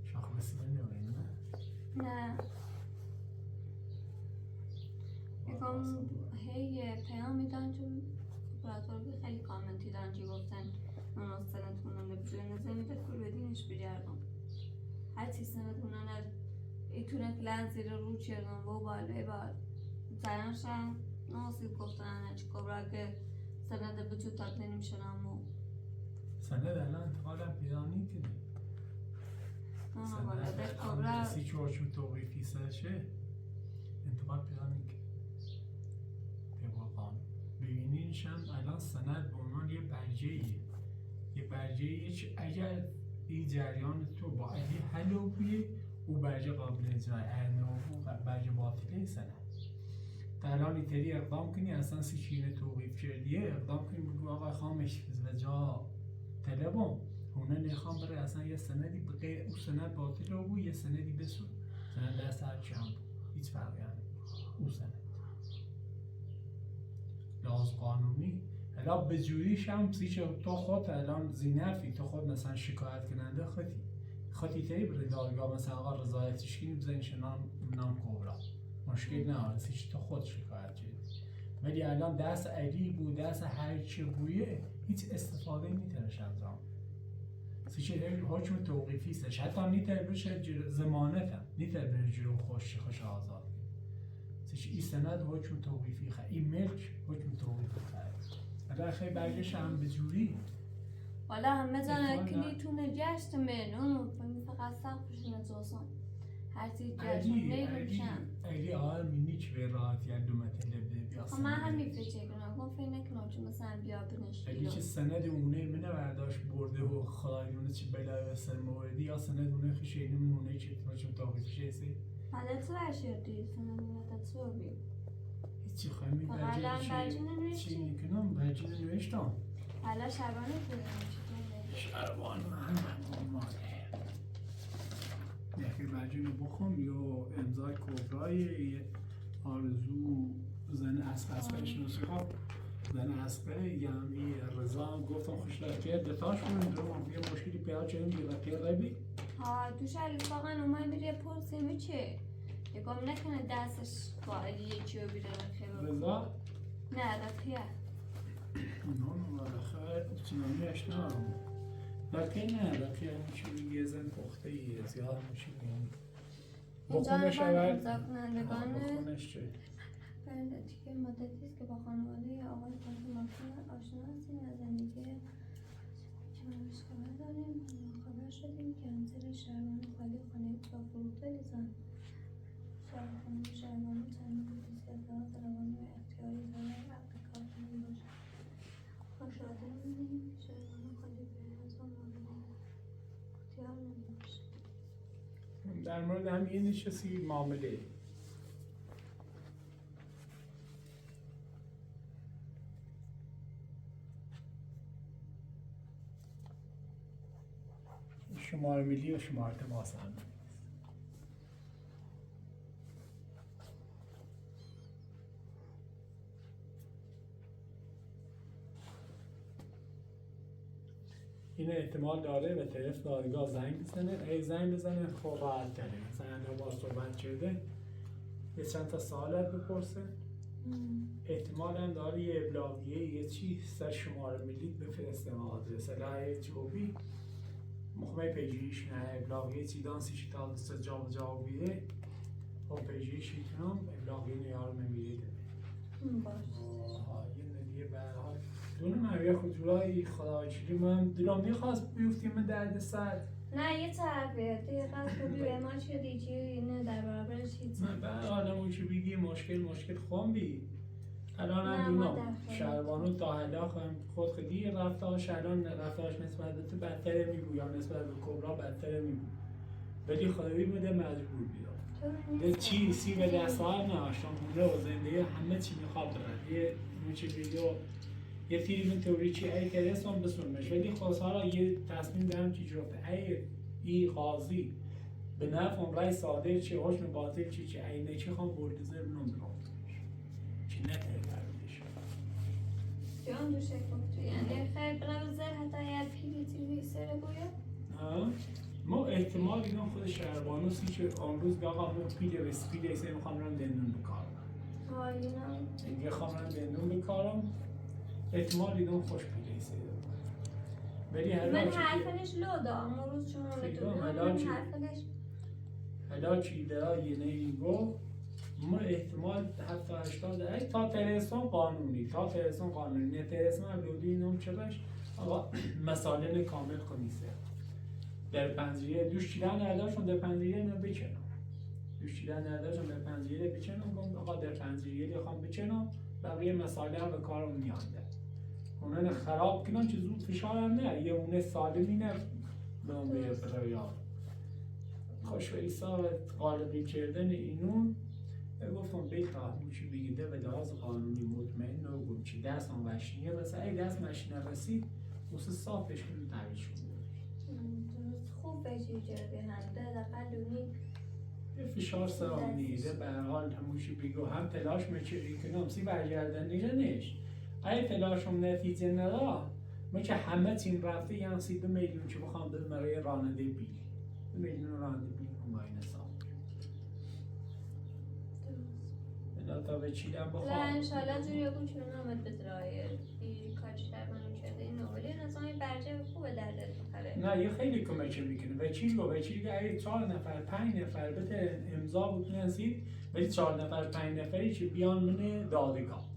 شاخ بسیده نمیم نه؟ نه یکم هی پیام میدن چون اپراتور بی خیلی کامنتی دارن چی گفتن اون سندتونن بجوی نظر میده کل بدینش بجردم هر چی سندتونن ایتونه پلان زیر رو چیردن و بالای بال زنانشن ناسیب گفتن هنچ کبرا که سند بجو تاک نمیشن امو سند الان انتقالم پیدانی کنی بالا در سند کبرا کسی چون توقیفی سرشه انتقال پیدانی کنی ببینینش هم الان سند به عنوان یه برجه اگر این جریان تو با علی حلو بیه او برجه قابل اجرای ارنو برجه باطله سند در الان ایتری اقدام کنی اصلا سی چینه توقیف کردیه اقدام کنی بگو آقا خامش و جا طلبم هونه نخوام برای اصلا یه سندی بقیه او سند باطله او یه سندی بسون سند دست هرچی هم هیچ فرقی هم او سند لحاظ قانونی الان به جوریش هم تو خود الان زینفی تو خود مثلا شکایت کننده خودی تایی بره دادگاه مثلا آقا رضایتش کنی بزنیش نام کبرا مشکل نه سیچ تو خود شکایت کردی ولی الان دست علی بود دست هر چه بویه هیچ استفاده نیترش انجام سیچ حکم توقیفی سش حتی نیتر بشه زمانت هم نیتر بره جلو خوش آزاد سیچ این سند حکم توقیفی این ملک حکم توقیفی الان خیلی برگش هم به جوری والا همه زنه کنی تو نجشت من اونو فقط سخفش نجاسان هرچی جشت نمیشن اگه آر مینیچ به راحتی از دومت لبه بیا خب من همین فکر کنم گفت فکر نکنم چون مثلا بیا بنش اگه چه سند اونه منه برداشت برده و خدای دونه چه بلای سر موردی یا سند اونه خیشه اینه اونه چه چون تاقیف شیسی حالا تو برشردی سند اونه تو بی هیچی خواهی می برجه چی میکنم برجه نوشتم حالا شبانه کنم شبان من یکی برجه رو بخون یا امضای کبرای آرزو زن اسب بهش نسخه زن اسقه یعنی رضا گفتم خوش رفیه دفاعش کنیم درم یه مشکلی پیدا چنین یه رفیه ربی ها دوش واقعا اومد بره پرسه چه یکم نکنه دستش فعالیه چیو بیره رفیه رضا نه رفیه نه رخه چنانیش نه رفیه نه رفیه میشه یه زن پخته یه زیاد میشه اینجا بخونش امضا اول کنندگان بخونش چه بردتی که مدتی است که با خانواده آقای قاسم آشنا هستیم و زندگی چنانش خبر داریم. خبر شدیم که همسر شهربانو خالی خانه با فروخته لیزان خانم شهربانو چند روز است که اطلاعات روانی و اختیاری دارد عقد کار کنیم باشد. خوشحالی می‌بینیم که شهربانو خالی به از آن مورد اختیار نمی‌باشد. در مورد همین نشستی معامله شماره ملی و شماره تماس هم این احتمال داره به طرف دادگاه زنگ بزنه ای زنگ بزنه خب راحت تره مثلا با صحبت کرده یه چند تا سوالت بپرسه احتمال هم داره یه ابلاغیه یه چی سر شماره ملی بفرسته ما آدرس لایه جوبی مخمه پیجیش نه ابلاغیه چی دانسیش تا دست جواب بیده خب پیجیش ایتنام ابلاغیه نیار میمیده باش یه ندیه برحال دونه مروی خودجورایی خدای چیلی من دلم میخواست بیفتیم من درد سر نه یه طرفیه دیگه قصد بودی به ما چیه دیجی نه در برابرش هیچ من برحال اون چی بگی مشکل خون بی الان نه، هم ما دونم دفعه. شهربانو تا حالا هم خود خودی رفتارش الان رفتارش نسبت به تو بدتره میگو یا نسبت به کبرا بدتره میگو ولی خدایی بوده مجبور بیاد یه چی سی به دست ها نهاشتم بوده و زنده همه چی میخواد دارد یه نوچه ویدیو یه فیلم تئوری چی ای که رسم بسونمش ولی خواست حالا یه تصمیم دارم چی جرفته ای قاضی به نفع اون رای صادر چی حکم باطل چی ای نچی خوام بردزر نمیدونم چی نتره بردش جان دوشه کفتی یعنی خیلی برای زر حتی یه پیلی تیوی سره بوید ما احتمال اینا خود شهربانوسی که آن روز آقا ما پیل و سپیل ایسه میخوام رم دندون بکارم اینگه خوام رم دندون بکارم احتمال اینا خوش پیل ایسه ولی من حرفنش لو دارم اون روز شما به تو من حرفنش حالا چی دارا یه نیگو ما احتمال 70-80 تا ترسون قانونی نه ترسون هم لودی اینم چبش آقا مسائل کامل کنیسه در پنجره دوش چیدن نداشتم در پنجره نه بچنم دوش چیدن نداشتم در پنجره بچنم گفت آقا در پنجره بخوام بچنم بقیه مسائل هم به کارم میانده اونن خراب کنم چه زود فشارم نه یه اونه سالمی نه به اون بیره برایار خوش و ایسا غالبی کردن اینون گفتم بیت همونچی بگیده به لحاظ قانونی مطمئن نگم چی دست هم وشنیه بس ای دست مشینه رسید موسی صافش کنیم تعویش کنیم خوب بشی جرده هنده در قلونی یه فشار سرام نیده به هر حال همونچی بگو هم تلاش میچه کنم سی برگردن نیجه نیش ای تلاشم نتیجه ندار ما که همه تیم رفته یعنی 2 میلیون که بخوام به مرای راننده بیل 2 میلیون راننده بیل هماین سام تا به چیدم بخوام لا انشالله جوری بگم چون آمد به درایه بی کارش در منو کرده این ولی نظامی برجه خوبه در دل بخره نه یه خیلی کمک میکنه وکیل که اگه 4 نفر 5 نفر بده امضا بکنن سید ولی 4 نفر 5 نفری که بیان من دادگاه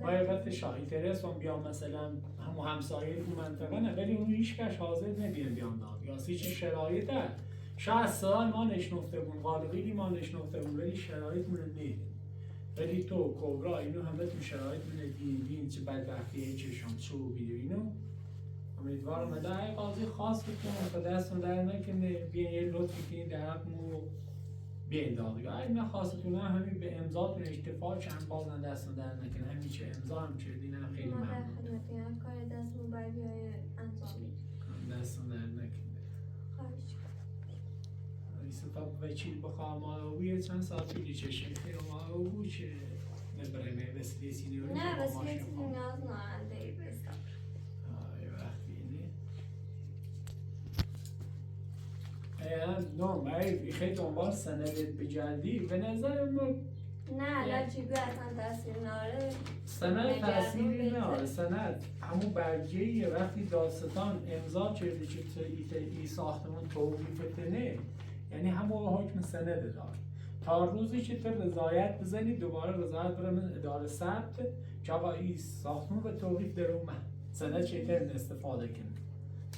باید شاهی ترسون بیان مثلا همسایه تو منطقه نه ولی اون هیچ کس حاضر نبیان بیان دادگاه سی چه شرایط هست 60 سال ما نشنفته بون غالقیلی ما نشنفته بون ولی شرایط مونه نیده ولی تو کبرا اینو همه تو شرایط مونه دین چه بدبختی چشم چوب ویدیو اینو امیدوارم ادای قاضی خاص بکنم تا دستون در نکنه بیان یه لطفی کنین در حقمو بیان دادگاه اگه نخواستتون همین به امضاتون اکتفا چند بازن دستون در نکنه همین چه امضا هم کردین هم خیلی ما در ممنون خدمتی هم کار دستمون بر بیای انجام میدیم دستون در نکنه خواهش ایسا تا وکیل بخواه مارویه چند ساعت پیلی چه شکلی ماروی چه برای وسیله سینی رو نه بس ماشین یه چیزی خواهم. نیاز نهنده بستم. یه وقتی اینه نه خیلی دنبال سندت بجلدی به نظر ما نه لاچی بیا اصلا تصویر ناره. سند تأثیری نه سند همون برگیه وقتی داستان امضا کرده که ای ساختمون توقیفتنه یعنی همون حکم سنده دار تا روزی که تو رضایت بزنی دوباره رضایت برای من اداره ثبت که آقا ای ساختمون به توقیف در اومد سند چطور استفاده کنه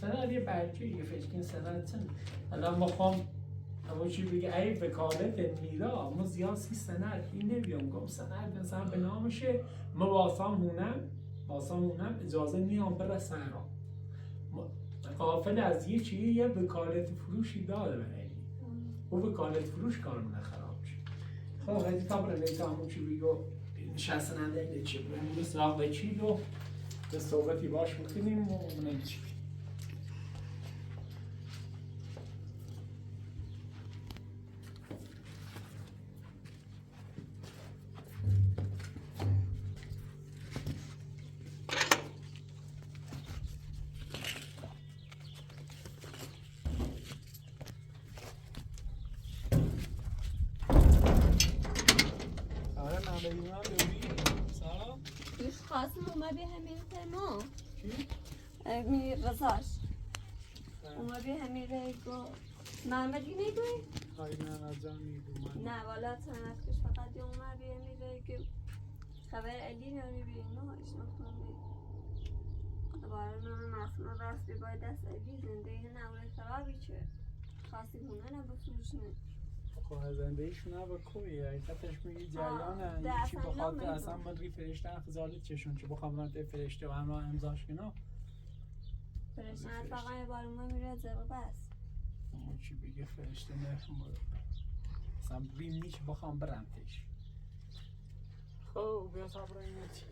سند یه برگیه فکر کن سند چند الان ما خوام اما چی بگه ای وکالت میرا ما زیاسی سند این نبیام گم سند مثلا به نامشه ما واسام هونم اجازه میام بره سرا قافل از یه چیه یه وکالت فروشی داره به اینی او وکالت فروش کارمونه خراب میشه خب هدی تا بره نیتا همون چی بگو نشستننده اینه چی بگو سراغ وکیل و به صحبتی باش بکنیم و اونه چی دوش خواستم اومد به همین ترما می رزاش اومد به همین ریگو محمد گی نیگوی؟ نه والا تنت کش فقط یه اومد به همین ریگو خبر علی نمی بیم نه اشناختم بیم دوباره نام مسئول راست بی باید دست علی زندگی نمونه خرابی چه خواستی هونه نبفروشنه خب زندگیشون نه با کوی حقیقتش میگی جریانه یکی بخواد اصلا من ری فرشته افضالی چشون که بخوام من ته فرشته و همراه امضاش کنم فرشته فقط یه بار ما میره زبا بس چی بگه فرشته نه اصلا ری میشه بخوام برم تش خب بیا صبر اینه چی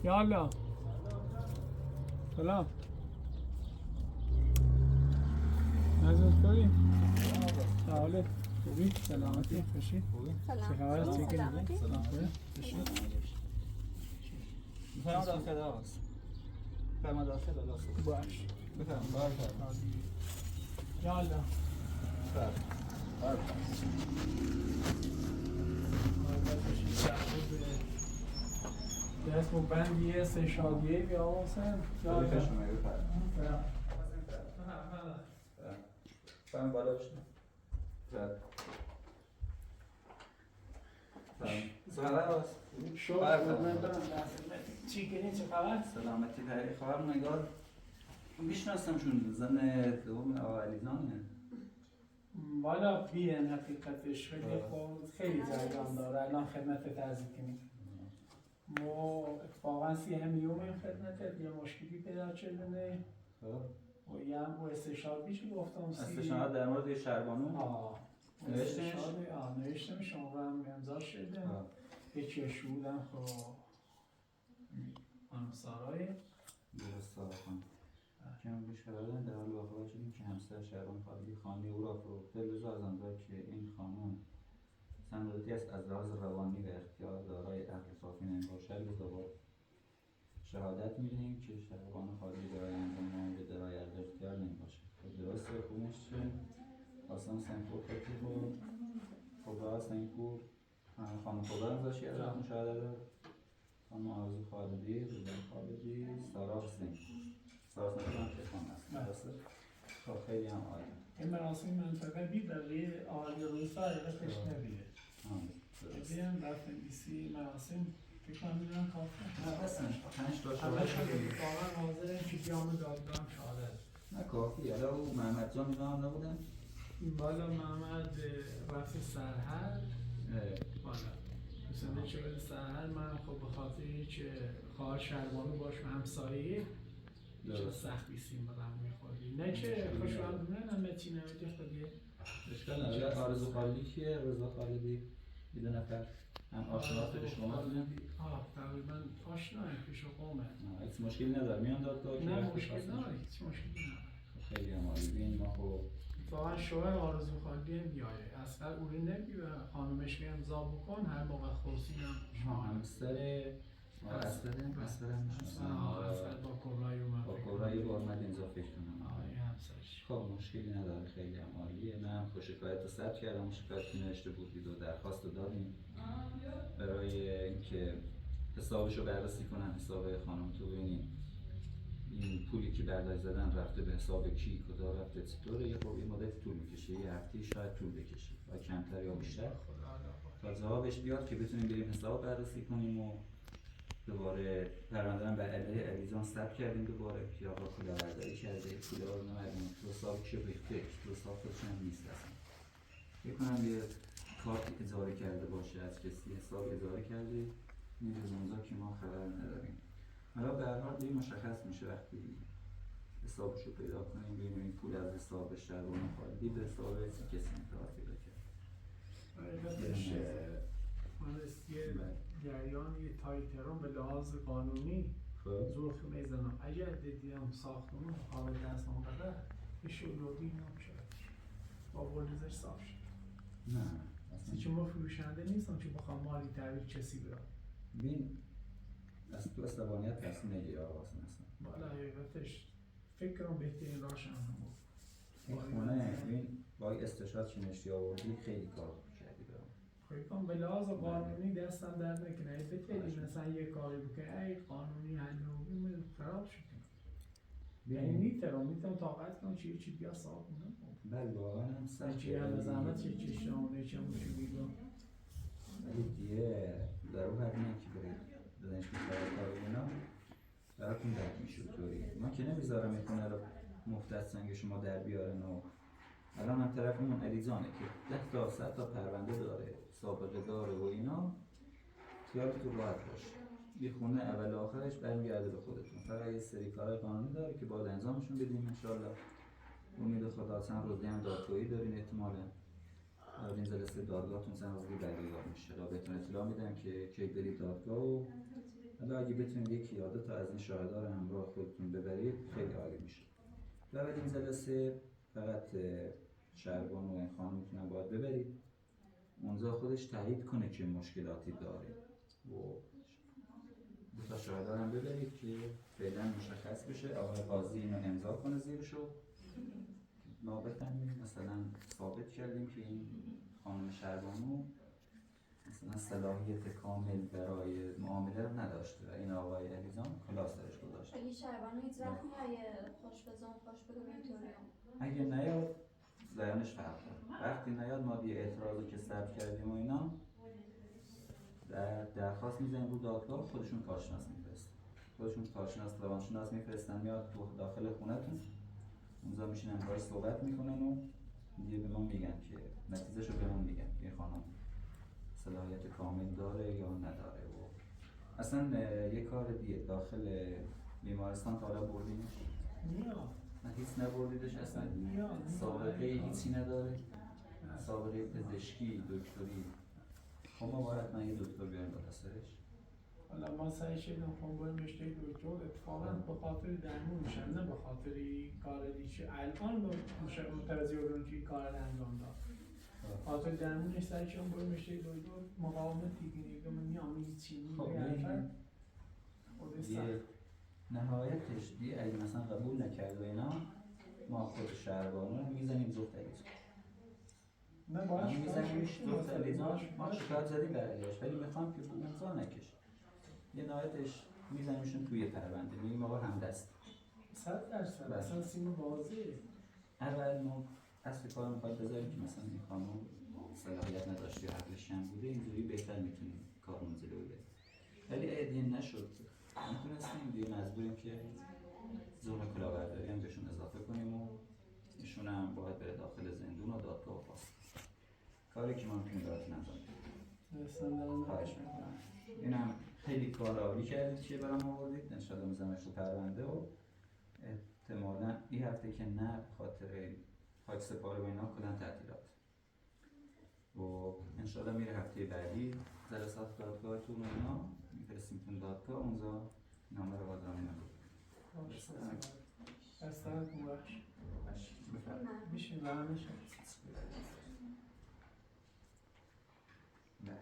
یالا سلام نزد کنی؟ حالت خوبی؟ سلامتی؟ خوشی؟ چه خبر؟ چه سلامتی؟ خوشی؟ بفرما داخل آقاست. بفرما داخل آقاست. باش بفرما بفرما. یالا دست با بندیه سه شادیه بیا آسان یالا بفرما بالا بشنم. سلام آقاست. چی کنی چه خبر؟ سلامتی پری خواهر نگار میشناسمشون زن دوم آقا علیزانه. والا بیان حقیقتش خیلی جریان داره الان خدمت تعریف کنیم ما اتفاقا 30 یوم این خدمت یه مشکلی پیدا شده و یه هم با استشار چی گفتم استشار در مورد شهربانو نوشتمش؟ نوشتم شما هم امضا شده یکی شهودم خب خانم سارای درست سارا خانم کم گوش کردن در حال واقع شدیم که همسر شهربانو خالدی خانه او را فروخته لذا از آنجا که این خانم سندادتی است از لحاظ روانی و اختیار دارای عقل صافی نمیباشد لذا با شهادت می‌دهیم که شهربانو خالدی برای انجام معامله دارای عقل اختیار نمیباشد. درسته خونش چه؟ آسان سنگپور خطی بود کبرا سنگپور خانم کبرا امضاش کرده مشاهده خانم آرزو خالدی روزن خالدی سارا سنگپور سارا سنگپور هم که خانم هست درسته؟ خب خیلی هم عالی این مراسم منطقه بی بقیه آقای روسا علتش نبیده بگیم رفت ایسی مراسم فکر کنم میدونم کافه نه بسن 5 تا همه شده اتفاقا حاضر این که بیام دادگاه هم شهادت نه کافی حالا او محمد جان اینا هم نبودن؟ بالا محمد رفت سرحد بالا مثلا چه بده سرحد من خب به خاطر هیچ خواهر شهربانو باش همسایه چه سختی سیم برم میخوردی نه چه خوشوند نه متی نمیده خودیه اشکال نداره آرزو خالدی کیه؟ رضا خالدی یه دو نفر هم آشناس به شما دیدن؟ تقریبا آشنایی پیش قومه هیچ مشکلی نداره میان دادگاه که نه مشکل نداره هیچ مشکلی نداره خیلی هم عالی بین ما خب اتفاقا شوهر آرزو خالدی هم بیایه اصلا اوری نبی و خانومش می امضا بکن هر موقع خورسین هم همسر اسد هم میشناسم اسد با کبرای اومد با کبرای با اومد اینجا فکر کنم این همسرش خب مشکلی نداره خیلی هم عالیه من هم شکایت رو ثبت کردم شکایت که نوشته بودید و درخواست رو دادیم برای اینکه حسابش رو بررسی کنن حساب خانم تو ببینیم این پولی که برداشت زدن رفته به حساب کی کجا رفته چطوره یه خب یه مدت طول میکشه یه هفته شاید طول بکشه و کمتر یا بیشتر تا جوابش بیاد که بتونیم بریم حساب بررسی کنیم و دوباره پرونده رو بر علیه علیزان ثبت کردیم دوباره که آقا پول برداری کرده پول رو نمیدونم تو حساب کی ریخته تو حساب خودش هم نیست اصلا فکر کنم یه کارت اجاره کرده باشه از کسی حساب اجاره کرده این جز اونجا که ما خبر نداریم حالا به هر حال دیگه مشخص میشه وقتی حسابش رو پیدا کنیم ببینیم این پول از حساب شهربانو خالدی به حساب کسی انتقال پیدا کرد علتش یه جریان یه تایترون به لحاظ قانونی زرخ میزنم اگر دیدیم ساختمون قابل دست آمده به شلودی نمیشه با بولدوزر صاف شد نه چون ما فروشنده نیستم چون بخوام مالی تحویل کسی بدم ببین از تو عصبانیت تصمیم نگیر آقا اصلا بالا حقیقتش فکر کنم بهترین راهش هم بود این خونه ببین با استشهاد که نشتی آوردی خیلی کار کردی برام فکر کنم به لحاظ قانونی دستم در نکنه بتونی مثلا یه کاری بکنه ای قانونی حل نبود خراب شد یعنی میتونم طاقت کنم چی بیا صاحب کنم بله واقعا هم سخت چی هم زحمت چی شامونه چی همون چی میگم ولی دیگه در اون حد نه که برید دادنش می‌خواد کار اینا براتون درد میشه طوری ما که نمیذارم این خونه رو مفت از سنگ شما در بیارن و الان هم طرفمون علیزانه که 10 تا 100 تا پرونده داره سابقه داره و اینا خیالتون راحت باشه یه خونه اول آخرش برمیگرده به خودتون فقط یه سری کارهای قانونی داره که باید انجامشون بدیم انشالله امید خدا چند روزی هم دادگاهی دارین احتمالاً این جلسه دادگاهتون چند روزی برگزار میشه را بهتون اطلاع میدم که کی برید دادگاه و حالا اگه بتونید یکی یا دو تا از این شاهدا رو همراه خودتون ببرید خیلی عالی میشه. و بعد این جلسه فقط شهربان و این خانم میتونن باید ببرید اونجا خودش تایید کنه که مشکلاتی داره و دو تا شاهدا هم ببرید که فعلا مشخص بشه. آقای قاضی اینو امضا کنه زیرشو. ما بفهمیم مثلا ثابت کردیم که این خانم شهربانو مثلا صلاحیت کامل برای معامله رو نداشته و این آقای علیزان کلا سرش گذاشته. اگه شهربانو هیچ وقت نیایه خوش بزن خوش بگم اینطوری اگه نیاد زیانش فرق داره. وقتی نیاد ما یه اعتراضی که ثبت کردیم و اینا درخواست میزنیم رو دادگاه، خودشون کارشناس میفرستن. خودشون کارشناس روانشناس میفرستن میاد تو داخل خونتون. اونجا میشینن باهاش صحبت میکنن و دیگه به ما میگن که نتیجهشو به ما میگن که این خانم صلاحیت کامل داره یا نداره. و اصلا یه کار دیگه داخل بیمارستان تا حالا بردینش؟ نه هیچ نبردیدش اصلا؟ سابقه هیچی نداره؟ سابقه پزشکی، دکتری؟ خب ما باید من یه دکتر بیاریم بالا سرش؟ حالا ما سعی شدیم خون باید مشته دکتر اتفاقا به خاطر درمونش نه به خاطر کاری که الان متوجه بودم که کار انجام داد. خاطر درمونش سعی شدیم باید مشته دکتر مقاومت دیگه من میام هیچی میگه نهایتش دیگه اگه مثلا قبول نکرد و اینا ما خود شهربانو میزنیم زفت علیزان. نه باش میزنیمش زفت علیزان. ما شکایت زدیم به علیش ولی میخوام که امضا نکشه. یه نهایتش میزنیمشون توی پرونده میگیم آقا همدست 100% اصلا سیم واضحه. اول ما اصل کار میخواد بذاریم که مثلا این خانم صلاحیت نداشت یا عقلش کم بوده اینجوری بهتر میتونیم کارمون جلو ببریم. ولی اگه نشد میتونستیم دیگه مجبوریم که ظلم کلاهبرداری هم بهشون اضافه کنیم و ایشون هم باید بره داخل زندون و دادگاه و خواست. کاری که ما میتونیم براتون انجام بدیم. خواهش میکنم. اینم خیلی کار عالی کردید که برام آوردید. انشالله میزنمش رو پرونده و احتمالاً این هفته که نه خاطر خاک سپاره و اینا کلا تعطیلات و انشالله میره هفته بعدی جلسات دادگاهتون و اینا میفرستیمتون دادگاه اونجا نامه رو بازم اینا رو استاد موش میشه برنامه‌ش نه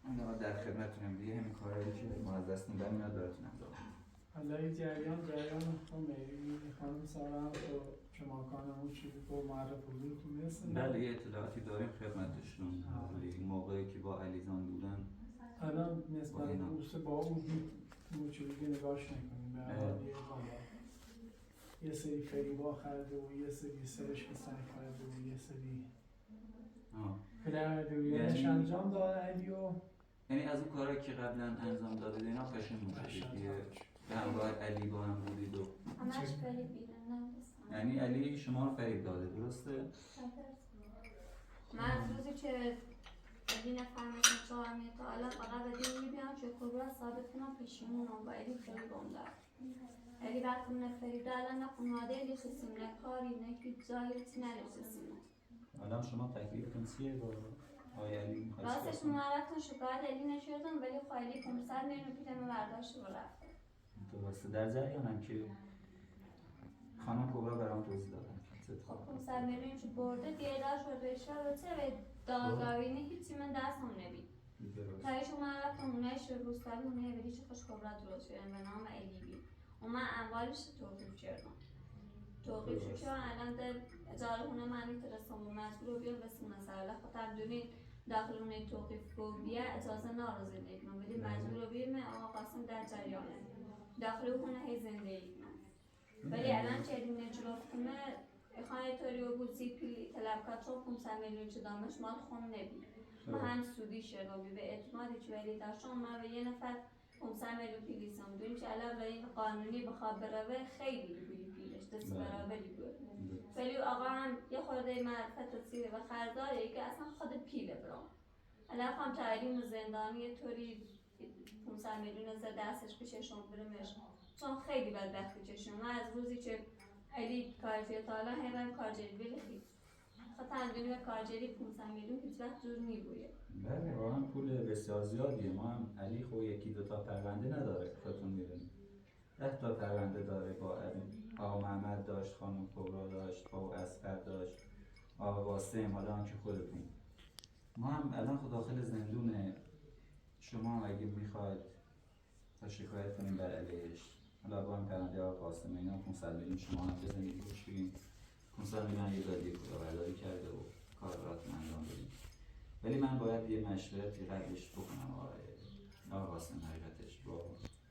اون در خدمتتونم دیگه همین کارهایی که ما از دستتون برمیاد براتون انجام بدیم. حالا این جریان خمه این خانم سارا تو شما کانمون چی بود معرف حضورتون میرسن؟ بله یه اطلاعاتی داریم خدمتشون. این موقعی که با علیزان بودن الان نسبت با اون موچولگی نگاش نکنیم به حالی یه سری فریبا خرده و یه سری سرش که سنگ خرده و یه سری پدر دویانش انجام داره علیو یعنی از اون کارهایی که قبلا انجام داده اینا پشیمون شدید که به همراه علی با هم بودید و همش فریب بیرن یعنی علی شما رو فریب داده درسته؟ من از روزی که علی نفهمیدم چه تا الان فقط بدیم میبینم که کبرا ثابت کنم پشیمونم با علی فریبم دار علی وقتی نفریده الان نه خانواده نشستیم نه کاری نه هیچ جایی نرسیدیم. الان شما تکلیفتون چیه با آقای علی؟ راستش ما رفتن شکایت علی نشدم ولی خب علی 500 میلیون پیتم برداشت و رفته. درسته در جریانم که خانم کبرا برام توضیح دادن. 500 میلیون چه برده دیگه داشت و رشته رو چه به دادگاهی نه هیچی من دستم نبید. تایش ما رفتم اونایش روستایی اونه بدی چه خوش کبرا درست شدن به نام علی بی. و من اموالش توقیف کردم. توقیف شد که الان در اجاره خونه من میترسم و مجبور بیام بسیم مسئله خاطر دونید داخل اونه توقیف کو بیا اجازه نارو زندگی کنم ولی مجبور بیام آقا قاسم در جریانه داخل خونه هی زندگی کنم ولی الان چه دین نجراف کنه خانه توری و بوسی پیلی طلبکات چون 500 میلیون چه دامش مال خون نبید ما هم سودی شدم به اعتمادی که ولی داشتم ما به یه نفر 500 میلیون پیلیسم دونیم که الان به این قانونی بخواب بروه خیلی بودی پیلش دست برابری بود ولی آقا هم یه خورده معرفت و سیره و خرداره که اصلا خود پیله برام الان هم تعلیم زندانی طوری 500 میلیون از دستش بچشم برمش چون خیلی بدبختی چشم من از روزی که علی کارجی تا الان هرم کارجری بلخید خاطر دنیا کارجری 500 میلیون هیچ وقت جور نیبوده بله واقعا پول بسیار زیادیه. ما هم علی خو یکی دو تا پرونده نداره 10 تا پرونده داره. با آقا محمد داشت، خانم کبرا داشت، با اصغر داشت، آقا قاسم، حالا هم که خودتون. ما هم الان خود داخل زندونه. شما هم اگه میخواید تا شکایت کنیم بر علیهش، حالا با هم پرونده آقا قاسم اینا 500 میلیون شما هم بزنید روش بگیم 500 میلیون یه دادی کلاهبرداری کرده و کار براتون انجام بدیم. ولی من باید یه مشورتی قبلش بکنم آقا قاسم، حقیقتش با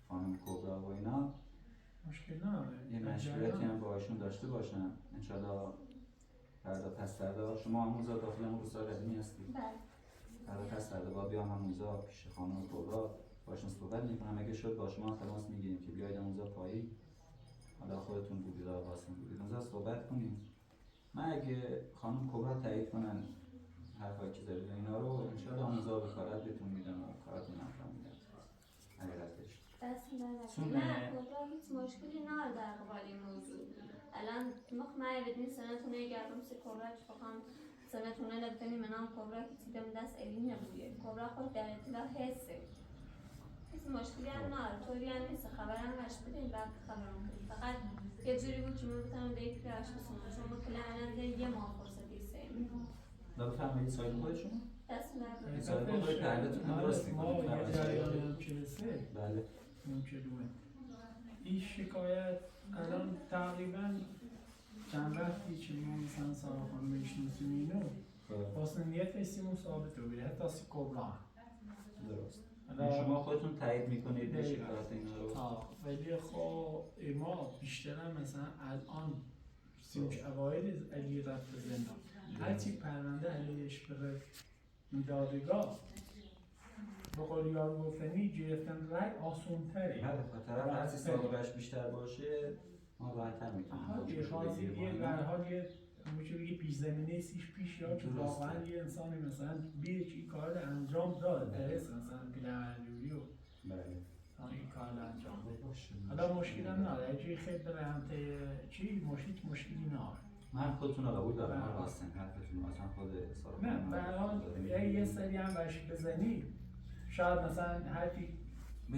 خانم کبرا و اینا مشکل نداره. یه مشورتی هم باهاشون داشته باشم. انشالله فردا پس فردا شما همونزا داخل همون روستا قدیمی هستید. بله. فردا پس فردا با بیام همونزا پیش خانم کبرا باشون صحبت میکنم. اگه شد با شما تماس میگیریم که بیاید همونزا پایین، حالا خودتون بودید آقا قاسم بودید اونجا صحبت کنیم. من اگه خانم کبرا تایید کنن حرفایی که زدید اینا رو، انشالله همونزا به کارت بهتون میدم و کارتون انجام میدم. حقیقتش دست چون نه کبرا هیچ مشکلی نداره در قبال این موضوع. الان مخمه بدین سنتونه گردم سی کبرا چه بخوام سنتونه لبتنی منام کبرا که تیدم دست الی نبوده. کبرا خود در اطلاع حسه. هیچ مشکلی هم نداره. طوری هم نیست. خبرم نش بدین بعد خبرم کنید. فقط یه جوری بود که من بتونم به یک پیاش بسونم. چون ما کلانه یه ماه فرصتی سیم. لا بفرمایید سایت خودشون؟ دست نداره. سایت خود پرندتون درست ما میکنید. یه جریانی هم که رسه بله. این شکایت الان تقریبا چند وقتی که ما مثلا سارا خانم میشناسیم اینو واسه نیت نیستیم ثابت رو بید حتی سی کبرا درست. حالا شما خودتون تایید میکنید به شکایت اینا رو؟ ولی خب ما بیشتر مثلا الان سیمش اوایل علی رفت زندان هرچی پرونده علیش بره دادگاه به قول یارو گفتنی گرفتن رای آسون تری. بله طرف هرچی سابقهش بیشتر باشه ما راحت‌تر میتونیم یه برحال یه میشه بگه پیش زمینه سیش پیش یا که واقعا یه انسانی مثلا بیه که این کار رو انجام داد درست مثلا پیلمردوری و این کار رو انجام داد. حالا مشکل هم نداره اگه خیلی برهمت چی مشکلی نداره. من خودتون رو قبول دارم آقا قاسم، حرفتون مثلا خود سارا نه برحال یه سری هم برش بزنی شاید مثلا حرفی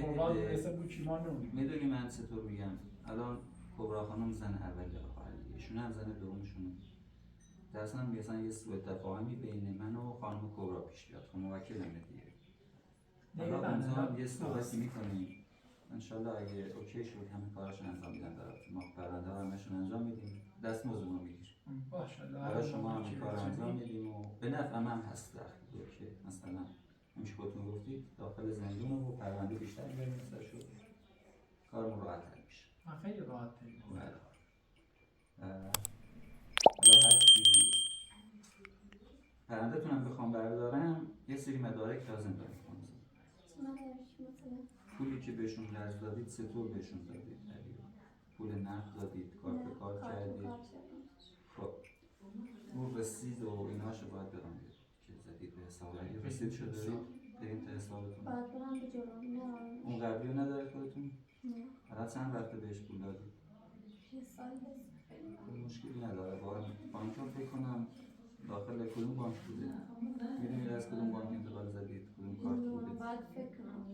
قربان برسه بود چی ما نمونیم. میدونی من چطور میگم؟ الان کبرا خانم زن اولی آقا علیه، ایشون هم زن دومشونه. درسته هم مثلا یه سوء تفاهمی بین من و خانم کبرا پیش بیاد. خب موکلمه دیگه. حالا اونجا هم یه صحبتی میکنیم. انشالله اگه اوکی شد همه کاراشون انجام میدن براتون. ما پرونده ها همشون انجام میدیم. دست موضوع رو میگیر. باشه. برای شما هم این کار انجام میدیم و به نفع هم هست داخل که مثلا همیشه خودتون گفتید داخل زندون و پرونده بیشتر میبریم مثلا شد کارمون راحت‌تر میشه. خیلی راحت تری. حالا هرچی پرنده‌تون هم بخوام بردارم یه سری مدارک لازم دارم. پولی که بهشون قرض دادید چطور بهشون دادید؟ پول نقد دادید؟ کار به کار کردید؟ خب اون رسید و ایناشو باید برام بیارید که زدید به حساب. اگه رسیدشو دارید پرینت حسابتون باید برم به جلو. نه اون قبلی رو نداره خودتون؟ نه حالا چند وقته بهش پول دادید؟ یه سال هست. مشکلی نداره. بانک رو فکر کنم داخل کدوم بانک بوده؟ میدونید از کدوم بانک انتقال زدید؟ کدوم کارت بوده؟ باید فکر کنم.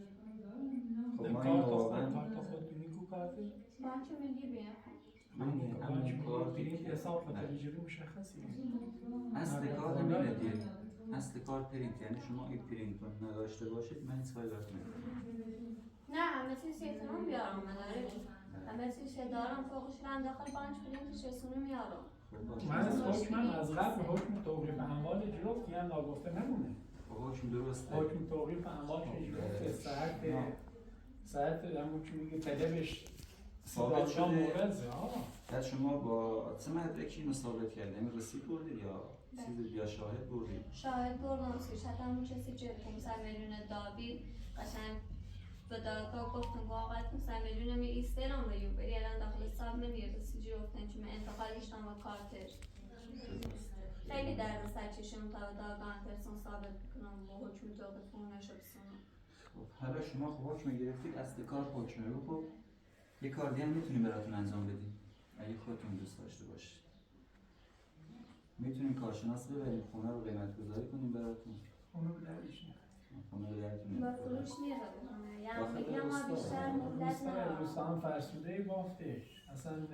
خب ما اینو واقعا کارت خودتون نیکو کارتی؟ بانک ملی بیام. همون کارت پرینت حساب خاطر مشخصی اصل کار همینه دیگه. اصل کار پرینت، یعنی شما این پرینت رو نداشته باشید من این کاری براتون نمی‌کنم. نه همه چیز احتمال بیارم مدارک. همه چیز دارم فوقش هم داخل بانک پرینتش رسونه میارم. من از حکمم از قبل حکم توقیف اموال جفت یه هم ناگفته نمونه. حکم درسته. حکم توقیف اموال که جفت ساعت همون که میگه طلبش ثابت شده. مورزه بعد شما با چه مدرکی اینو ثابت کردید؟ این رسید بردید یا چیزی یا شاهد بردید؟ شاهد بردم سیش حتی همون کسی که 500 میلیون دابید قشنگ به دادگاه گفتم واقعا 500 میلیون می ایسترام رو بری الان داخل حساب نمیاد سیجی گفتن چون انتقالش و کارتش خیلی درد سر چشم تا دادگاه پرسون ثابت کنم با حکم توقیف اون نشد بسونم. خب حالا شما خب حکم گرفتید اصل کار حکمه رو. خب یه کار دیگه هم میتونیم براتون انجام بدیم اگه خودتون دوست داشته باشید. میتونیم کارشناس ببریم خونه رو قیمت گذاری کنیم براتون. اونو بلدش نه. کامل درتون با نمی‌خوره. فروش میره یا داخل میگم ما روستا. بیشتر مدت ندارم. روستا هم فرسوده بافتش اصلا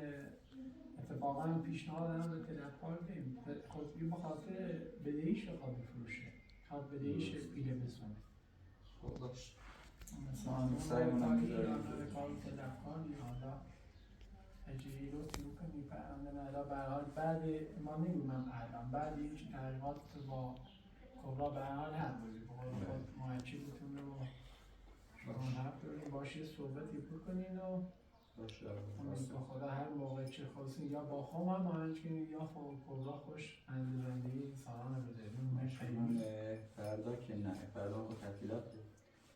اتفاقا پیشنهاد هم به طلبکار دیم خود این بخاطر بدهیش بخواد بفروشه خواد بدهیش پیله بسونه خب باش. مثلا سعیمون هم می‌ذاریم. کار طلبکاری حالا اجری رو شروع کنیم پرنده ندا برحال بعد ما نمیدونم الان بعد این تحقیقات با کبرا برحال هم بودیم بقول خود محچی بتون رو حرف داریم باشه صحبتی بکنین و باشه. امید به خدا هر موقع چه خواستین یا با خام هم مهنج کنید یا کبرا خوش از زندگی انسانان رو بده اون من فردا که نه فردا خود تعطیلات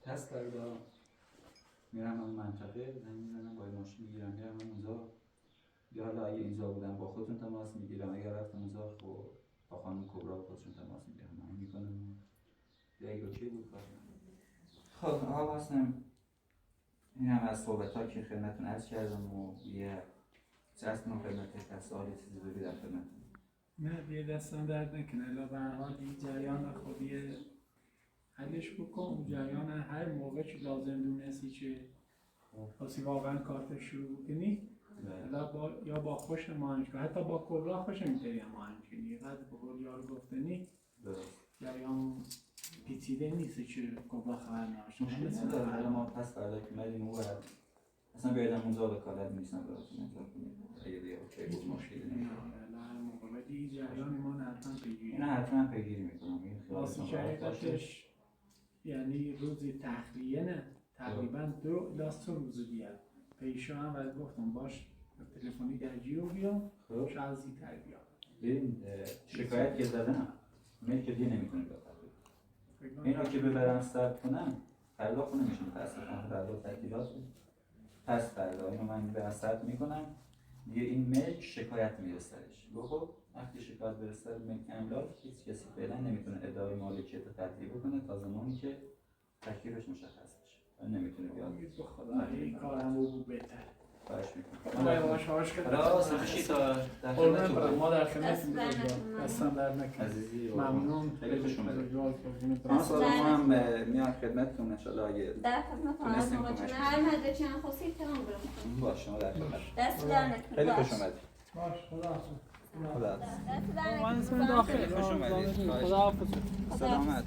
تست فردا میرم اون منطقه زنگ میزنم با ماشین میگیرم میرم اونجا یا حالا اگه اینجا بودم با خودتون تماس میگیرم اگر رفتم اونجا خب با خانم کبرا خودشون تماس میگیرم من میکنم یا اگه اوکی بود کار خب آقا هستم این هم از صحبت ها که خدمتتون عرض کردم و یه چسبم خدمت تسال چیزی بگی در خدمتتون نه دیگه دستم درد نکنه الا به هر حال این جریان خودی حلش بکن اون جریان هر موقع که لازم دونستی که خاصی واقعا کارت شروع کنی الا یا با خوش ماهنج کنی حتی با کبرا خوش میتری هم ماهنج کنی قد به قول یارو گفتنی جریان پیچیده نیست که کبرا خبر نباشه مشکل نداره حالا ما پس فردا که اومدیم اون ور اصلا بیایدم اونجا وکالت می‌نویسم براتون انجام کنید اگه دیگه اوکی بود مشکلی نه هر موقع ولی این جریان ما حتما پیگیری اینو حتما پیگیری میکنم این واسه شرکتش یعنی روزی تخلیه نه تقریبا 2 تا 3 روز دیگه پیشا هم ولی گفتم باش تلفنی درجی رو بیام خب شازی تر بیام این شکایت که زدم میل که دیگه نمیتونه بپره اینو که ببرم ثبت کنم فردا خونه میشم متاسفانه فردا تعطیلات پس فردا اینو من برم ثبت میکنم دیگه این ملک شکایت میرسدش خب وقتی شکایت برسه ملک املاک هیچ کسی فعلا نمیتونه ادعای مالکیت قطعی بکنه تا زمانی که تکلیفش مشخص بشه نمیتونه بیاد به خدا این کارم بود بهتر خواهش میکنم خدا یواش یواش کنه حالا سفشی تا در خدمتتون ما در خدمتتون دستم در نکنه عزیزی ممنون خیلی خوش اومدید من سال ما هم میام خدمتتون ان شاء الله اگه در خدمت از موقع چون هر مدرک هم خواستی تمام برم باشه شما در خدمت دست در نکنه خیلی خوش اومدید باش خدا حافظ خدا دست در من نکنه اسم داخل خوش اومدید خدا حافظ سلامت